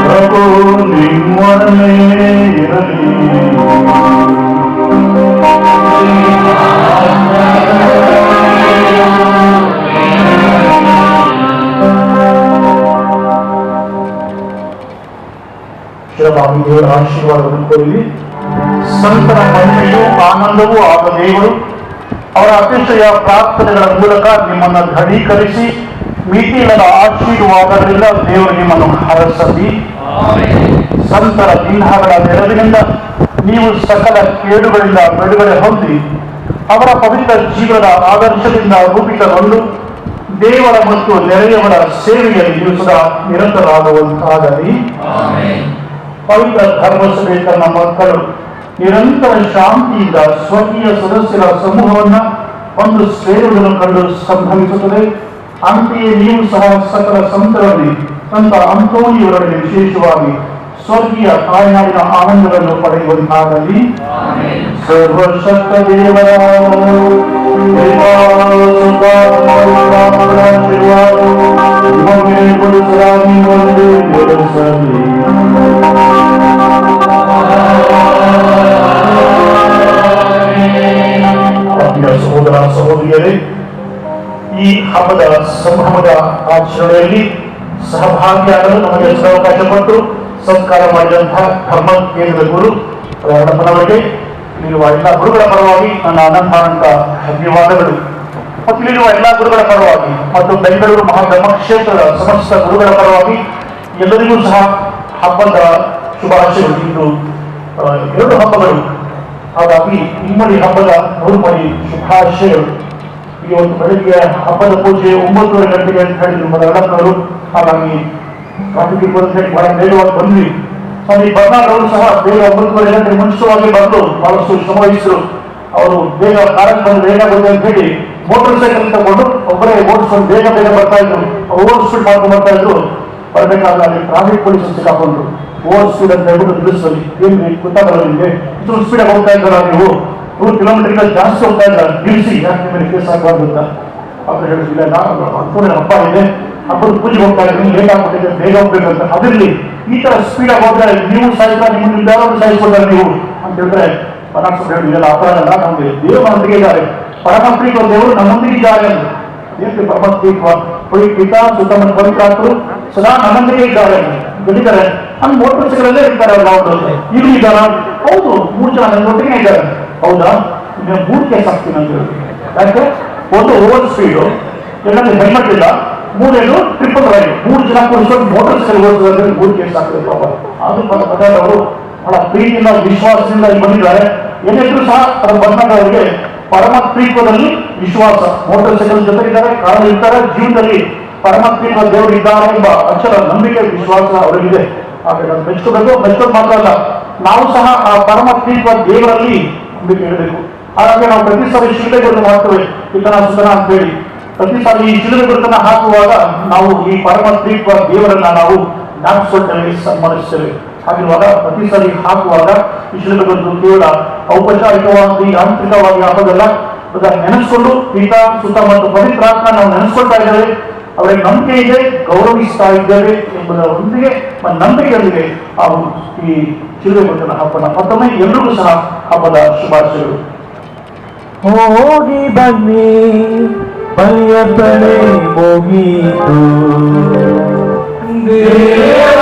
ಪ್ರಭು ನಿಮ್ಮೊಡನೆ ಇರಲಿ. ಶಿರಭಾವಿ ದೇವರ ಆಶೀರ್ವಾದವನ್ನು ಕೋರಿ ಸಂತರ ಮಹಿಮೆಯೂ ಆನಂದವೂ ಆದ ದೇವರು ಅವರ ಅತಿಶಯ ಪ್ರಾರ್ಥನೆಗಳ ಮೂಲಕ ನಿಮ್ಮನ್ನು ದೃಢೀಕರಿಸಿ ಮಿತಿಯಿಲ್ಲದ ಆಶೀರ್ವಾದಗಳಿಂದ ದೇವರು ನಿಮ್ಮನ್ನು ಹರಸಲಿ. ಸಂತರ ಚಿಹ್ನಗಳ ನೆರವಿನಿಂದ ನೀವು ಸಕಲ ಕೇಡುಗಳಿಂದ ಬಿಡುಗಡೆ ಹೊಂದಿ ಅವರ ಪವಿತ್ರ ಜೀವನದ ಆದರ್ಶದಿಂದ ರೂಪಿತಗೊಂಡು ದೇವರ ಮತ್ತು ನೆರೆಯವರ ಸೇವೆಯಲ್ಲಿ ನೀವು ಸದಾ ನಿರತರಾಗುವಂತಾಗಲಿ. ಪವಿತ್ರ ಧರ್ಮಸಭೆ ತನ್ನ ಮಕ್ಕಳು ನಿರಂತರ ಶಾಂತಿಯಿಂದ ಸ್ವಕೀಯ ಸದಸ್ಯರ ಸಮೂಹವನ್ನ ಒಂದು ಸೇರುವುದನ್ನು ಕಂಡು ಸಂಭವಿಸುತ್ತದೆ. ಅಂತೆಯೇ ನೀವು ಸಹ ಸಕಲ ಸಂತರಲ್ಲಿ ಸಂತ ಅಂತೋನಿಯವರೊಡನೆ ವಿಶೇಷವಾಗಿ ಸ್ವರ್ಗೀಯ ತಾಯ್ನಾಡಿನ ಆನಂದವನ್ನು ಪಡೆಯುವಂತಾಗಲಿ. ಸರ್ವಶಕ್ತ ದೇವರ ಸಹೋದರ ಸಹೋದರಿಯರೇ, ಈ ಹಬ್ಬದ ಸಂಭ್ರಮದ ಆಚರಣೆಯಲ್ಲಿ ಸಹಭಾಗಿಯಾಗಲು ನಮಗೆ ಅವಕಾಶ ಕೊಟ್ಟು ಸಂಸ್ಕಾರ ಮಾಡಿದಂತಹ ಧರ್ಮ ಕೇಂದ್ರದ ಗುರು ರಮಣಪ್ಪನವರಿಗೆ ಇಲ್ಲಿರುವ ಎಲ್ಲ ಗುರುಗಳ ಪರವಾಗಿ ನನ್ನ ಅನಂತಾನಂತ ಧನ್ಯವಾದಗಳು. ಮತ್ತು ಇಲ್ಲಿರುವ ಎಲ್ಲ ಗುರುಗಳ ಪರವಾಗಿ ಮತ್ತು ಬೆಂಗಳೂರು ಮಹಾಧರ್ಮ ಕ್ಷೇತ್ರದ ಸಮಸ್ತ ಗುರುಗಳ ಪರವಾಗಿ ಎಲ್ಲರಿಗೂ ಸಹ ಹಬ್ಬದ ಶುಭಾಶಯಗಳು. ಇಂದು 2 ಹಬ್ಬಗಳು, ಹಾಗಾಗಿ ಇಮ್ಮಡಿ ಹಬ್ಬದ 3 ಮಡಿ ಶುಭಾಶಯಗಳು. ಈ ಒಂದು ಬೆಳಿಗ್ಗೆ ಹಬ್ಬದ ಪೂಜೆ 9:30 ಗಂಟೆಗೆ ಅಂತ ಹೇಳಿದ್ರು ಮರಳಪ್ಪನವರು. ಹಾಗಾಗಿ ಟ್ರಾಫಿಕ್ ಹೇಳಿ ಬಹಳ ಬೇಗವಾಗಿ ಬಂದ್ವಿ. ಸ್ವಾಮಿ ಬರ್ನಾಡ್ ಅವರು ಸಹ ಬೇಗ 9:30 ಗಂಟೆ ಮುಂಚಿತವಾಗಿ ಬಂದು ಬಹಳಷ್ಟು ಶ್ರಮವಹಿಸಿದ್ರು. ಅವರು ಬೇಗ ಕಾರಕ್ಕೆ ಬಂದು ಬೇಗ ಬಂದು ಅಂತ ಹೇಳಿ ಮೋಟರ್ ಸೈಕಲ್ ತಗೊಂಡು ಒಬ್ಬರೇ ಓಡಿಸ್ಕೊಂಡು ಬೇಗ ಬರ್ತಾ ಇದ್ರು. ಓವರ್ ಸ್ಪೀಡ್ ಮಾಡ್ಕೊಂಡು ಬರ್ತಾ ಇದ್ರು. ಬರ್ಬೇಕಾದ್ರೆ ಅಲ್ಲಿ ಟ್ರಾಫಿಕ್ ಪೊಲೀಸ್ ಸಿಕ್ಕಾಕೊಂಡ್ರು. ಓವರ್ ಸ್ಪೀಡ್ ಅಂತ ಹೇಳ್ಬಿಟ್ಟು ನಿಲ್ಲಿಸಲಿ, ಏನ್ರಿ ಗೊತ್ತಾಗಲ್ಲ ನಿಮಗೆ, ಇಷ್ಟು ಸ್ಪೀಡಾಗಿ ಹೋಗ್ತಾ ಇದ್ದಾರ ನೀವು, 100 ಕಿಲೋಮೀಟರ್ಗಿಂತ ಜಾಸ್ತಿ ಹೋಗ್ತಾ ಇದ್ದಾರೆ, ನಿಲ್ಲಿಸಿ, ಯಾಕೆ ನಿಮಗೆ ಕೇಸ್ ಆಗಬಾರ್ದು ಅಂತ ಅವ್ರು ಹೇಳಿಲ್ಲ. ನಾನು ಹಬ್ಬ ಇದೆ, ಹಬ್ಬದ ಪೂಜೆ ಹೋಗ್ತಾ ಇದ್ದೀನಿ, ಲೇಟ್ ಆಗ್ಬಿಟ್ಟಿದೆ, ಬೇಗ ಹೋಗ್ಬೇಕಂತ. ಅದಿರಲಿ, ಈ ತರ ಸ್ಪೀಡಾಗಿ ಹೋದ್ರೆ ನೀವು ಸಾಯಿಸ್ತಾ ನಿಮ್ಮನ್ನು ಯಾರು ಸಾಯಿಸ್ಕೊಳ್ತಾರೆ ನೀವು ಅಂತ ಹೇಳಿದ್ರೆ ಪರಾಕ್ರಮ ಹೇಳಿಲ್ಲ. ಅಪರಾಧ ನಮಗೆ ದೇವರು ನಮ್ಮೊಂದಿಗೆ ಇದ್ದಾರೆ, ಪರಮಪ್ರೀತ ದೇವರು ನಮ್ಮೊಂದಿಗೆ ಇದ್ದಾರೆ ಅಂತ. ಏಕೆ ಪರಮಪ್ರೀತ್ವ ಪಿತಾ ಸುತ್ತ ಮತ್ತು ಪವಿತ್ರಾತ್ಮರು ಸದಾ ನಮ್ಮೊಂದಿಗೆ ಇದ್ದಾರೆ ಹೇಳಿದ್ದಾರೆ. ಅಲ್ಲಿ ಮೋಟರ್ ಸೈಕಲಲ್ಲೇ ಇರ್ತಾರೆ ಅವ್ರು. ಇಲ್ಲಿ ಇದ್ದಾರ? ಹೌದು, 3 ಜನ ನನ್ನ ಒಟ್ಟಿಗೆ ಇದ್ದಾರೆ. ಹೌದಾ? 3 ಕೇಸ್ ಆಗ್ತೀನಿ ಅಂತ ಹೇಳಿ. ಯಾಕೆ? ಒಂದು ಓವರ್ ಸ್ಪೀಡು, ಎಲ್ಲರೂ ಹೆಲ್ಮೆಟ್ ಇಲ್ಲ, 3 ಟ್ರಿಪಲ್ ರೈಡ್, 3 ಜನ ಕೂರಿಸ್ಕೊಂಡು ಮೋಟರ್ ಸೈಕಲ್ ಓಡಿಸೋದ್ರೆ 3 ಕೇಸ್ ಆಗ್ತದೆ. ಅದು ಪದಾರ್ಥ ಅವರು ಬಹಳ ಪ್ರೀತಿಯಿಂದ ವಿಶ್ವಾಸದಿಂದ ಇಲ್ಲಿ ಬಂದಿದ್ದಾರೆ. ಏನಿದ್ರು ಸಹ ಬಂದಾಗ ಅವರಿಗೆ ಪರಮಪ್ರೀತ್ವದಲ್ಲಿ ವಿಶ್ವಾಸ, ಮೋಟರ್ ಸೈಕಲ್ ಜೊತೆಗಿದ್ದಾರೆ, ಕಾರಲ್ಲಿ ಇರ್ತಾರೆ, ಜೀವನದಲ್ಲಿ ಪರಮಪ್ರೀತ್ವ ದೇವರು ಇದ್ದಾರೆ ಎಂಬ ಅಕ್ಷರ ನಂಬಿಕೆ ವಿಶ್ವಾಸ ಅವರಿಗಿದೆ. ಹಾಗೆ ನಾವು ಮೆಚ್ಕೋಬೇಕು ಮಾತ್ರ ಅಲ್ಲ, ನಾವು ಸಹ ಆ ಪರಮಪ್ರೀತ್ವ ದೇವರಲ್ಲಿ ನಂಬಿಕೆ ಇಡಬೇಕು. ಹಾಗಾಗಿ ನಾವು ಪ್ರತಿ ಸಾರಿ ಶಿಲೆ ಗುರುತು ಮಾಡ್ತೇವೆ, ಇತನ ಸುತನ ಅಂತ ಹೇಳಿ. ಪ್ರತಿ ಸಾರಿ ಈ ಶಿಲೆ ಗುರುತನ್ನ ಹಾಕುವಾಗ ನಾವು ಈ ಪರಮಪ್ರೀತ್ವ ದೇವರನ್ನ ನಾವು ಜ್ಞಾಪಿಸಿಕೊಳ್ಳಿ ಸನ್ಮಾನಿಸ್ತೇವೆ. ಹಾಗಿರುವಾಗ ಪ್ರತಿ ಸಾರಿ ಹಾಕುವಾಗ ಈ ಶಿಲೆ ಗುರುತು ಕೇವಲ ಔಪಚಾರಿಕವಾಗಿ ಯಾಂತ್ರಿಕವಾಗಿ ಹಾಕೋದಲ್ಲ, ಅದನ್ನು ನೆನೆಸ್ಕೊಂಡು ಪಿತಾ ಸುತ ಮತ್ತು ಪವಿತ್ರಾತ್ಮ ನಾವು ನೆನೆಸ್ಕೊಳ್ತಾ ಇದ್ದೇವೆ, ಅವರಿಗೆ ನಂಬಿಕೆ ಇದೆ, ಗೌರವಿಸ್ತಾ ಇದ್ದೇವೆ ಎಂಬುದರೊಂದಿಗೆ ನಂಬಿಕೆಯೊಂದಿಗೆ ನಾವು ಈ ಶಿಲೆ ಗುರುತನ್ನ ಹಬ್ಬನ ಮತ್ತೊಮ್ಮೆ ಎಲ್ಲರಿಗೂ ಸಹ ಹಬ್ಬದ ಶುಭಾಶಯಗಳು. ಹೋಗಿ ಬನ್ನಿ ಬಲಿಯರ್ಪಣೆ ಮುಗೀತು. ದೇವ